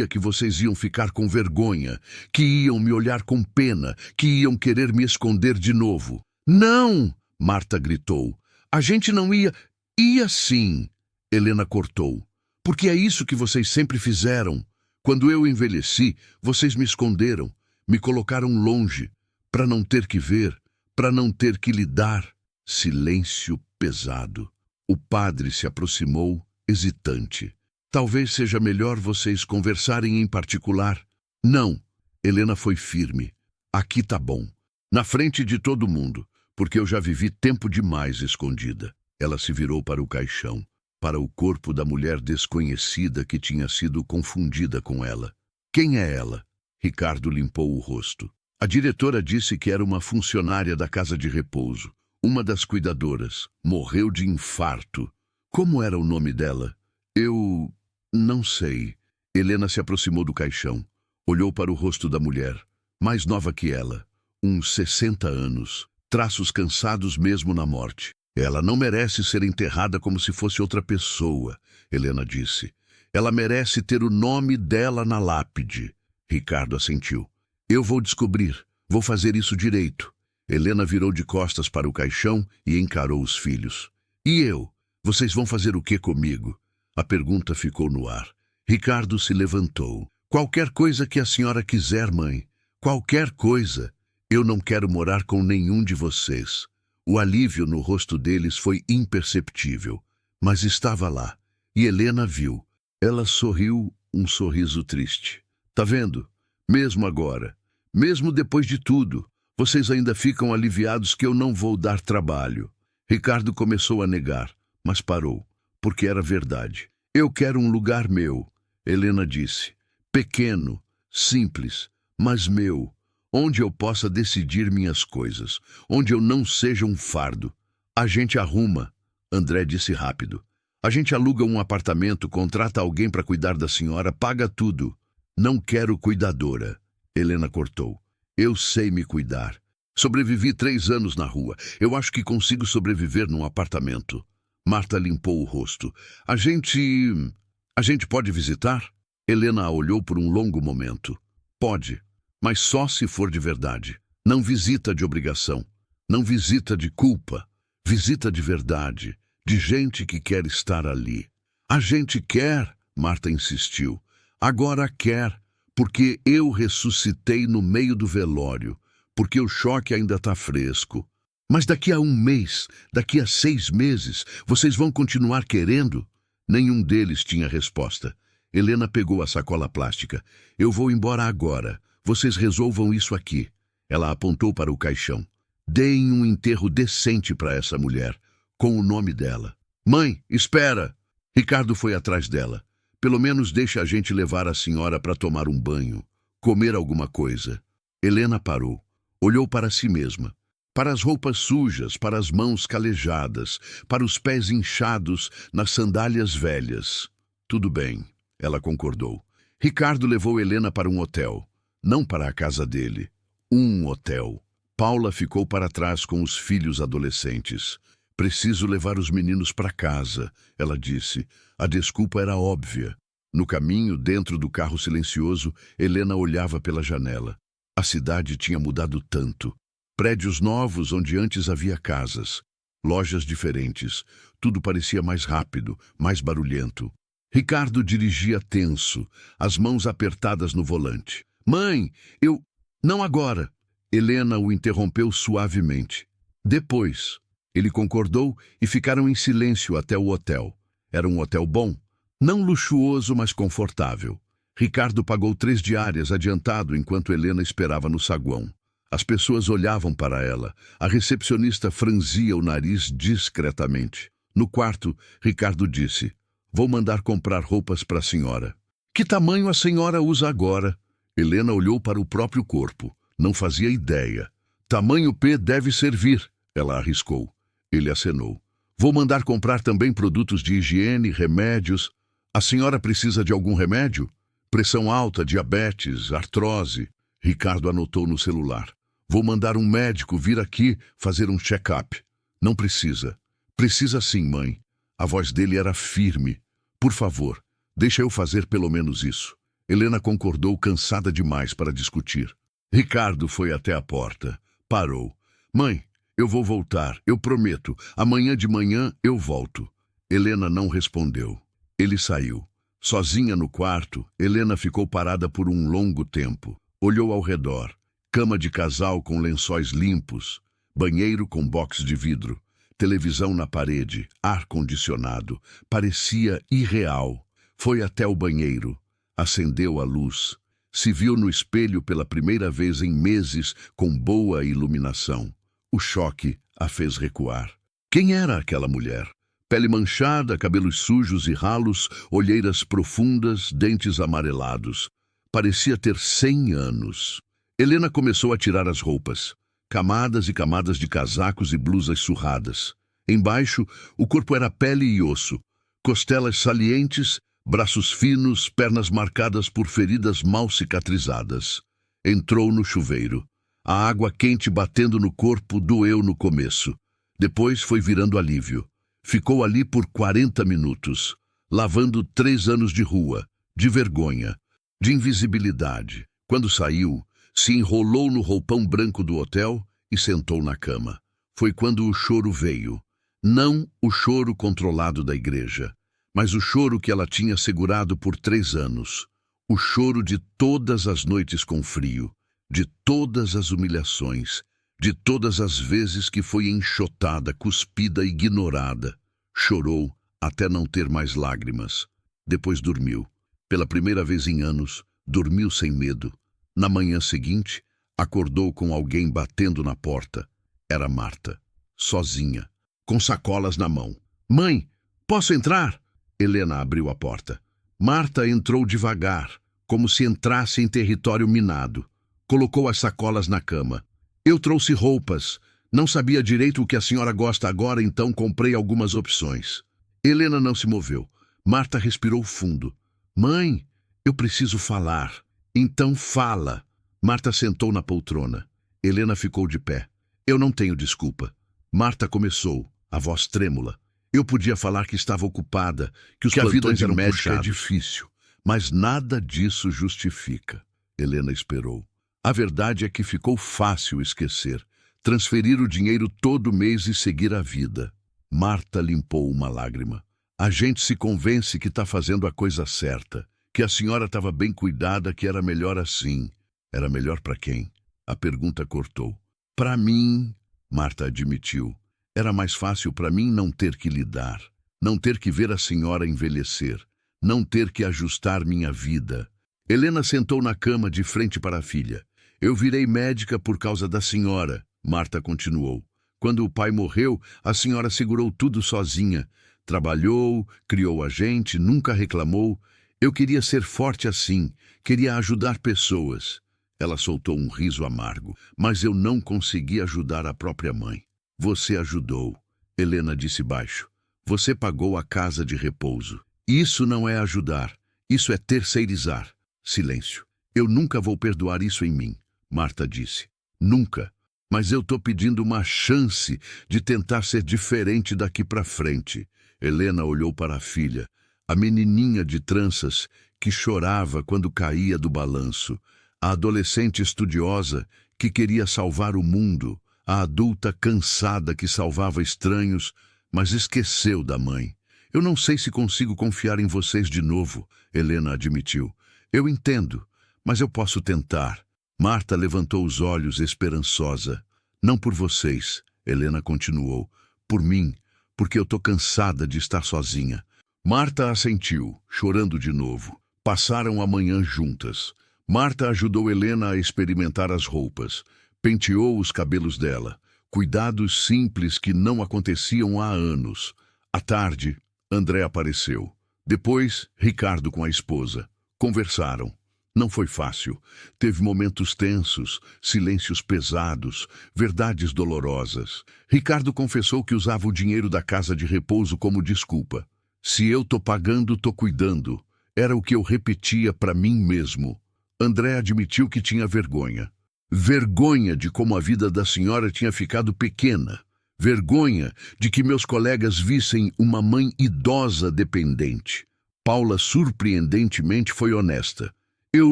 que vocês iam ficar com vergonha, que iam me olhar com pena, que iam querer me esconder de novo. Não! Marta gritou. A gente não ia... Ia sim, Helena cortou. Porque é isso que vocês sempre fizeram. Quando eu envelheci, vocês me esconderam, me colocaram longe, para não ter que ver, para não ter que lidar. Silêncio pesado. O padre se aproximou, hesitante. Talvez seja melhor vocês conversarem em particular. Não, Helena foi firme. Aqui tá bom. Na frente de todo mundo. Porque eu já vivi tempo demais escondida. Ela se virou para o caixão, para o corpo da mulher desconhecida que tinha sido confundida com ela. Quem é ela? Ricardo limpou o rosto. A diretora disse que era uma funcionária da casa de repouso, uma das cuidadoras. Morreu de infarto. Como era o nome dela? Eu não sei. Helena se aproximou do caixão, olhou para o rosto da mulher, mais nova que ela, uns 60 anos. Traços cansados mesmo na morte. Ela não merece ser enterrada como se fosse outra pessoa, Helena disse. Ela merece ter o nome dela na lápide. Ricardo assentiu. Eu vou descobrir. Vou fazer isso direito. Helena virou de costas para o caixão e encarou os filhos. E eu? Vocês vão fazer o que comigo? A pergunta ficou no ar. Ricardo se levantou. Qualquer coisa que a senhora quiser, mãe. Qualquer coisa. Eu não quero morar com nenhum de vocês. O alívio no rosto deles foi imperceptível, mas estava lá. E Helena viu. Ela sorriu um sorriso triste. Tá vendo? Mesmo agora, mesmo depois de tudo, vocês ainda ficam aliviados que eu não vou dar trabalho. Ricardo começou a negar, mas parou, porque era verdade. Eu quero um lugar meu, Helena disse. Pequeno, simples, mas meu. Onde eu possa decidir minhas coisas, onde eu não seja um fardo. A gente arruma, André disse rápido. A gente aluga um apartamento, contrata alguém para cuidar da senhora, paga tudo. Não quero cuidadora, Helena cortou. Eu sei me cuidar. Sobrevivi 3 anos na rua. Eu acho que consigo sobreviver num apartamento. Marta limpou o rosto. A gente pode visitar? Helena a olhou por um longo momento. Pode. Mas só se for de verdade. Não visita de obrigação. Não visita de culpa. Visita de verdade. De gente que quer estar ali. A gente quer, Marta insistiu. Agora quer, porque eu ressuscitei no meio do velório. Porque o choque ainda está fresco. Mas daqui a 1 mês, daqui a 6 meses, vocês vão continuar querendo? Nenhum deles tinha resposta. Helena pegou a sacola plástica. Eu vou embora agora. Vocês resolvam isso aqui. Ela apontou para o caixão. Deem um enterro decente para essa mulher, com o nome dela. Mãe, espera! Ricardo foi atrás dela. Pelo menos deixa a gente levar a senhora para tomar um banho, comer alguma coisa. Helena parou. Olhou para si mesma. Para as roupas sujas, para as mãos calejadas, para os pés inchados nas sandálias velhas. Tudo bem, ela concordou. Ricardo levou Helena para um hotel. Não para a casa dele. Um hotel. Paula ficou para trás com os filhos adolescentes. Preciso levar os meninos para casa, ela disse. A desculpa era óbvia. No caminho, dentro do carro silencioso, Helena olhava pela janela. A cidade tinha mudado tanto. Prédios novos onde antes havia casas. Lojas diferentes. Tudo parecia mais rápido, mais barulhento. Ricardo dirigia tenso, as mãos apertadas no volante. Mãe, eu... Não agora. Helena o interrompeu suavemente. Depois. Ele concordou e ficaram em silêncio até o hotel. Era um hotel bom. Não luxuoso, mas confortável. Ricardo pagou 3 diárias adiantado enquanto Helena esperava no saguão. As pessoas olhavam para ela. A recepcionista franzia o nariz discretamente. No quarto, Ricardo disse, Vou mandar comprar roupas para a senhora. Que tamanho a senhora usa agora? Helena olhou para o próprio corpo. Não fazia ideia. Tamanho P deve servir, ela arriscou. Ele acenou. Vou mandar comprar também produtos de higiene, remédios. A senhora precisa de algum remédio? Pressão alta, diabetes, artrose. Ricardo anotou no celular. Vou mandar um médico vir aqui fazer um check-up. Não precisa. Precisa sim, mãe. A voz dele era firme. Por favor, deixa eu fazer pelo menos isso. Helena concordou, cansada demais para discutir. Ricardo foi até a porta. Parou. Mãe, eu vou voltar, eu prometo. Amanhã de manhã eu volto. Helena não respondeu. Ele saiu. Sozinha no quarto, Helena ficou parada por um longo tempo. Olhou ao redor. Cama de casal com lençóis limpos. Banheiro com box de vidro. Televisão na parede. Ar-condicionado. Parecia irreal. Foi até o banheiro. Acendeu a luz. Se viu no espelho pela primeira vez em meses com boa iluminação. O choque a fez recuar. Quem era aquela mulher? Pele manchada, cabelos sujos e ralos, olheiras profundas, dentes amarelados. Parecia ter 100 anos. Helena começou a tirar as roupas. Camadas e camadas de casacos e blusas surradas. Embaixo, o corpo era pele e osso. Costelas salientes, braços finos, pernas marcadas por feridas mal cicatrizadas. Entrou no chuveiro. A água quente batendo no corpo doeu no começo. Depois foi virando alívio. Ficou ali por 40 minutos, lavando 3 anos de rua, de vergonha, de invisibilidade. Quando saiu, se enrolou no roupão branco do hotel e sentou na cama. Foi quando o choro veio. Não o choro controlado da igreja, mas o choro que ela tinha segurado por 3 anos. O choro de todas as noites com frio, de todas as humilhações, de todas as vezes que foi enxotada, cuspida, ignorada. Chorou até não ter mais lágrimas. Depois dormiu. Pela primeira vez em anos, dormiu sem medo. Na manhã seguinte, acordou com alguém batendo na porta. Era Marta, sozinha, com sacolas na mão. Mãe, posso entrar? Helena abriu a porta. Marta entrou devagar, como se entrasse em território minado. Colocou as sacolas na cama. Eu trouxe roupas. Não sabia direito o que a senhora gosta agora, então comprei algumas opções. Helena não se moveu. Marta respirou fundo. Mãe, eu preciso falar. Então fala. Marta sentou na poltrona. Helena ficou de pé. Eu não tenho desculpa. Marta começou, a voz trêmula. Eu podia falar que estava ocupada, que a vida de médica é difícil, mas nada disso justifica. Helena esperou. A verdade é que ficou fácil esquecer, transferir o dinheiro todo mês e seguir a vida. Marta limpou uma lágrima. A gente se convence que está fazendo a coisa certa, que a senhora estava bem cuidada, que era melhor assim. Era melhor para quem? A pergunta cortou. Para mim, Marta admitiu. Era mais fácil para mim não ter que lidar, não ter que ver a senhora envelhecer, não ter que ajustar minha vida. Helena sentou na cama de frente para a filha. Eu virei médica por causa da senhora, Marta continuou. Quando o pai morreu, a senhora segurou tudo sozinha. Trabalhou, criou a gente, nunca reclamou. Eu queria ser forte assim, queria ajudar pessoas. Ela soltou um riso amargo, mas eu não consegui ajudar a própria mãe. Você ajudou, Helena disse baixo. Você pagou a casa de repouso. Isso não é ajudar, isso é terceirizar. Silêncio. Eu nunca vou perdoar isso em mim, Marta disse. Nunca. Mas eu tô pedindo uma chance de tentar ser diferente daqui para frente. Helena olhou para a filha, a menininha de tranças que chorava quando caía do balanço, a adolescente estudiosa que queria salvar o mundo, a adulta cansada que salvava estranhos, mas esqueceu da mãe. Eu não sei se consigo confiar em vocês de novo, Helena admitiu. Eu entendo, mas eu posso tentar. Marta levantou os olhos esperançosa. Não por vocês, Helena continuou. Por mim, porque eu tô cansada de estar sozinha. Marta assentiu, chorando de novo. Passaram a manhã juntas. Marta ajudou Helena a experimentar as roupas. Penteou os cabelos dela. Cuidados simples que não aconteciam há anos. À tarde, André apareceu. Depois, Ricardo com a esposa. Conversaram. Não foi fácil. Teve momentos tensos, silêncios pesados, verdades dolorosas. Ricardo confessou que usava o dinheiro da casa de repouso como desculpa. Se eu tô pagando, tô cuidando. Era o que eu repetia para mim mesmo. André admitiu que tinha vergonha. Vergonha de como a vida da senhora tinha ficado pequena. Vergonha de que meus colegas vissem uma mãe idosa dependente. Paula, surpreendentemente, foi honesta. Eu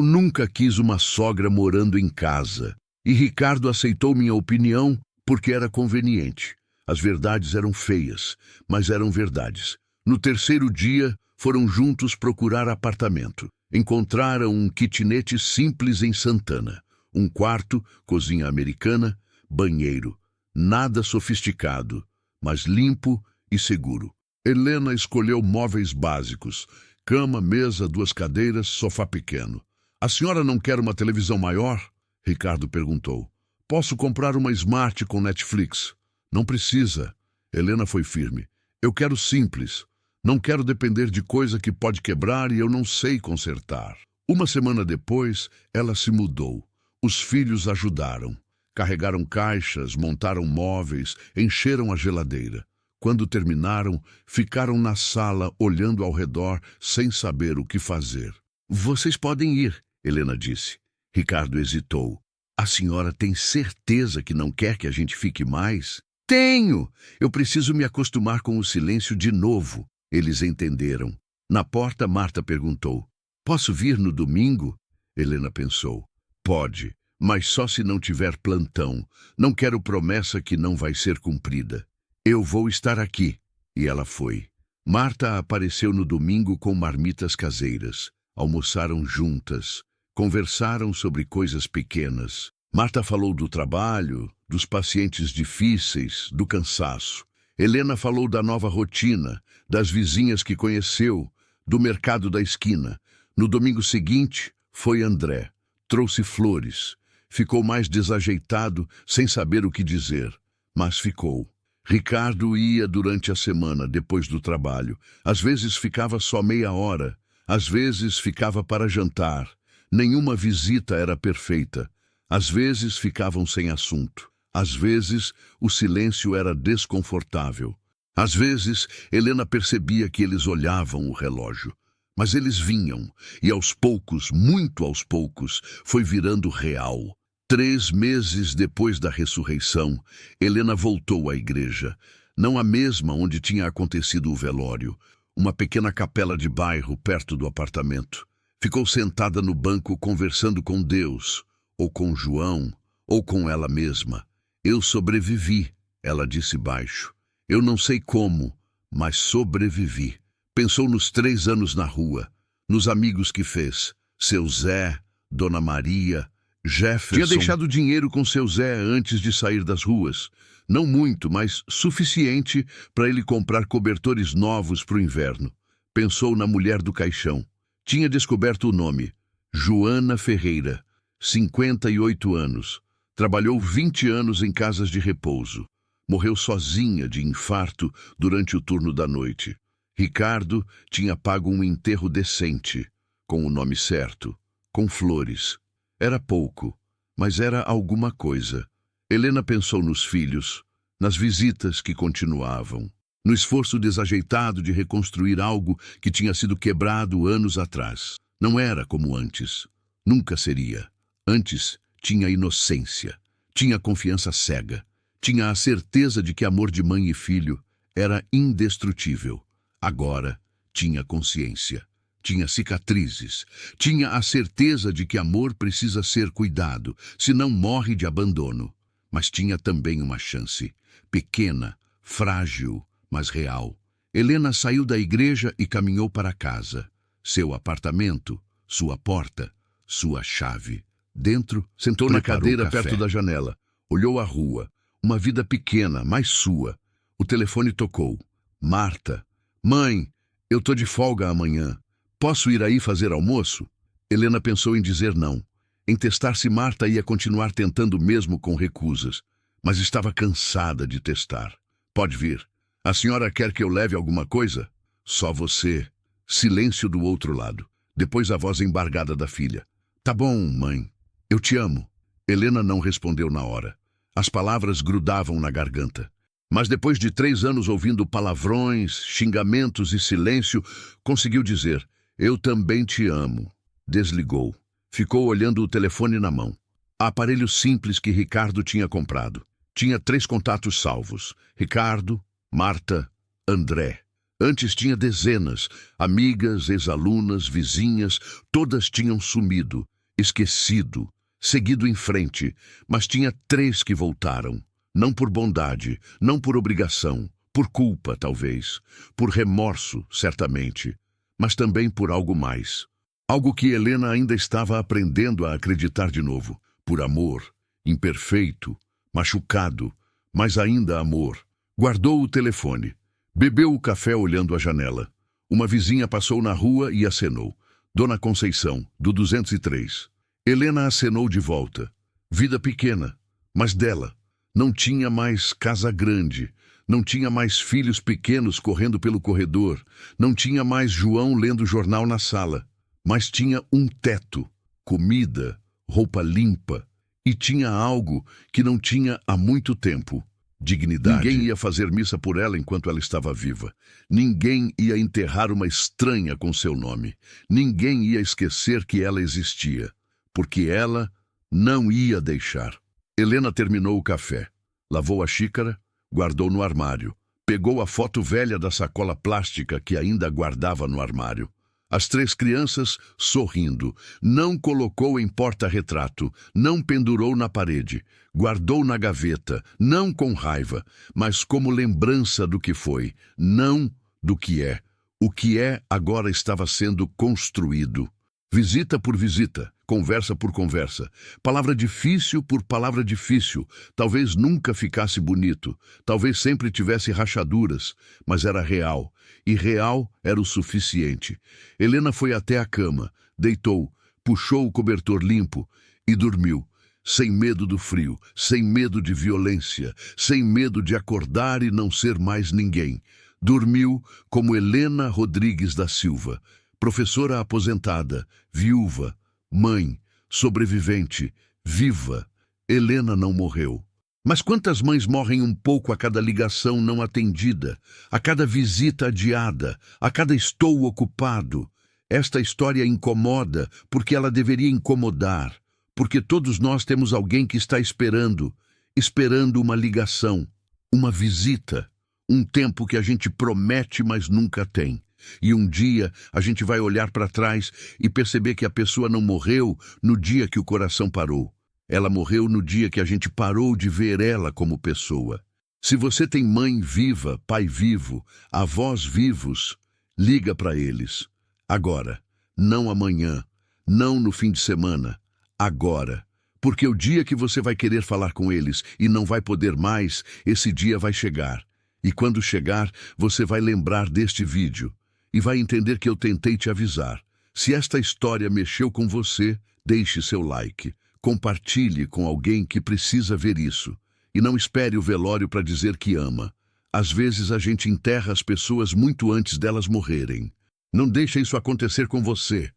nunca quis uma sogra morando em casa. E Ricardo aceitou minha opinião porque era conveniente. As verdades eram feias, mas eram verdades. No terceiro dia, foram juntos procurar apartamento. Encontraram um kitnet simples em Santana. Um quarto, cozinha americana, banheiro. Nada sofisticado, mas limpo e seguro. Helena escolheu móveis básicos. Cama, mesa, 2 cadeiras, sofá pequeno. A senhora não quer uma televisão maior? Ricardo perguntou. Posso comprar uma Smart com Netflix? Não precisa. Helena foi firme. Eu quero simples. Não quero depender de coisa que pode quebrar e eu não sei consertar. Uma semana depois, ela se mudou. Os filhos ajudaram. Carregaram caixas, montaram móveis, encheram a geladeira. Quando terminaram, ficaram na sala olhando ao redor sem saber o que fazer. Vocês podem ir, Helena disse. Ricardo hesitou. A senhora tem certeza que não quer que a gente fique mais? Tenho! Eu preciso me acostumar com o silêncio de novo. Eles entenderam. Na porta, Marta perguntou. Posso vir no domingo? Helena pensou. Pode, mas só se não tiver plantão. Não quero promessa que não vai ser cumprida. Eu vou estar aqui. E ela foi. Marta apareceu no domingo com marmitas caseiras. Almoçaram juntas. Conversaram sobre coisas pequenas. Marta falou do trabalho, dos pacientes difíceis, do cansaço. Helena falou da nova rotina, das vizinhas que conheceu, do mercado da esquina. No domingo seguinte, foi André. Trouxe flores. Ficou mais desajeitado, sem saber o que dizer. Mas ficou. Ricardo ia durante a semana, depois do trabalho. Às vezes ficava só meia hora. Às vezes ficava para jantar. Nenhuma visita era perfeita. Às vezes ficavam sem assunto. Às vezes o silêncio era desconfortável. Às vezes Helena percebia que eles olhavam o relógio. Mas eles vinham, e aos poucos, muito aos poucos, foi virando real. 3 meses depois da ressurreição, Helena voltou à igreja. Não a mesma onde tinha acontecido o velório. Uma pequena capela de bairro perto do apartamento. Ficou sentada no banco conversando com Deus, ou com João, ou com ela mesma. Eu sobrevivi, ela disse baixo. Eu não sei como, mas sobrevivi. Pensou nos 3 anos na rua, nos amigos que fez. Seu Zé, Dona Maria, Jefferson. Tinha deixado dinheiro com seu Zé antes de sair das ruas. Não muito, mas suficiente para ele comprar cobertores novos para o inverno. Pensou na mulher do caixão. Tinha descoberto o nome. Joana Ferreira, 58 anos. Trabalhou 20 anos em casas de repouso. Morreu sozinha de infarto durante o turno da noite. Ricardo tinha pago um enterro decente, com o nome certo, com flores. Era pouco, mas era alguma coisa. Helena pensou nos filhos, nas visitas que continuavam, no esforço desajeitado de reconstruir algo que tinha sido quebrado anos atrás. Não era como antes. Nunca seria. Antes tinha inocência, tinha confiança cega, tinha a certeza de que amor de mãe e filho era indestrutível. Agora tinha consciência, tinha cicatrizes, tinha a certeza de que amor precisa ser cuidado, senão morre de abandono. Mas tinha também uma chance, pequena, frágil, mas real. Helena saiu da igreja e caminhou para casa. Seu apartamento, sua porta, sua chave. Dentro, sentou na cadeira perto da janela. Olhou a rua. Uma vida pequena, mas sua. O telefone tocou. Marta. Mãe, eu tô de folga amanhã. Posso ir aí fazer almoço? Helena pensou em dizer não. Em testar se Marta ia continuar tentando mesmo com recusas. Mas estava cansada de testar. Pode vir. A senhora quer que eu leve alguma coisa? Só você. Silêncio do outro lado. Depois a voz embargada da filha. Tá bom, mãe. Eu te amo. Helena não respondeu na hora. As palavras grudavam na garganta. Mas depois de 3 anos ouvindo palavrões, xingamentos e silêncio, conseguiu dizer: eu também te amo. Desligou. Ficou olhando o telefone na mão. Aparelho simples que Ricardo tinha comprado. Tinha 3 contatos salvos. Ricardo, Marta, André. Antes tinha dezenas. Amigas, ex-alunas, vizinhas, todas tinham sumido, esquecido, seguido em frente. Mas tinha 3 que voltaram. Não por bondade, não por obrigação, por culpa, talvez, por remorso, certamente, mas também por algo mais. Algo que Helena ainda estava aprendendo a acreditar de novo. Por amor, imperfeito, machucado, mas ainda amor. Guardou o telefone. Bebeu o café olhando a janela. Uma vizinha passou na rua e acenou. Dona Conceição, do 203. Helena acenou de volta. Vida pequena, mas dela. Não tinha mais casa grande, não tinha mais filhos pequenos correndo pelo corredor, não tinha mais João lendo jornal na sala, mas tinha um teto, comida, roupa limpa, e tinha algo que não tinha há muito tempo: dignidade. Ninguém ia fazer missa por ela enquanto ela estava viva. Ninguém ia enterrar uma estranha com seu nome. Ninguém ia esquecer que ela existia, porque ela não ia deixar. Helena terminou o café, lavou a xícara, guardou no armário, pegou a foto velha da sacola plástica que ainda guardava no armário. As 3 crianças sorrindo, não colocou em porta-retrato, não pendurou na parede, guardou na gaveta, não com raiva, mas como lembrança do que foi, não do que é. O que é agora estava sendo construído. Visita por visita, conversa por conversa, palavra difícil por palavra difícil. Talvez nunca ficasse bonito, talvez sempre tivesse rachaduras, mas era real, e real era o suficiente. Helena foi até a cama, deitou, puxou o cobertor limpo e dormiu, sem medo do frio, sem medo de violência, sem medo de acordar e não ser mais ninguém. Dormiu como Helena Rodrigues da Silva, professora aposentada, viúva, mãe, sobrevivente, viva. Helena não morreu. Mas quantas mães morrem um pouco a cada ligação não atendida, a cada visita adiada, a cada estou ocupado? Esta história incomoda porque ela deveria incomodar, porque todos nós temos alguém que está esperando uma ligação, uma visita, um tempo que a gente promete, mas nunca tem. E um dia a gente vai olhar para trás e perceber que a pessoa não morreu no dia que o coração parou. Ela morreu no dia que a gente parou de ver ela como pessoa. Se você tem mãe viva, pai vivo, avós vivos, liga para eles. Agora, não amanhã, não no fim de semana, agora. Porque o dia que você vai querer falar com eles e não vai poder mais, esse dia vai chegar. E quando chegar, você vai lembrar deste vídeo e vai entender que eu tentei te avisar. Se esta história mexeu com você, deixe seu like. Compartilhe com alguém que precisa ver isso. E não espere o velório para dizer que ama. Às vezes a gente enterra as pessoas muito antes delas morrerem. Não deixe isso acontecer com você.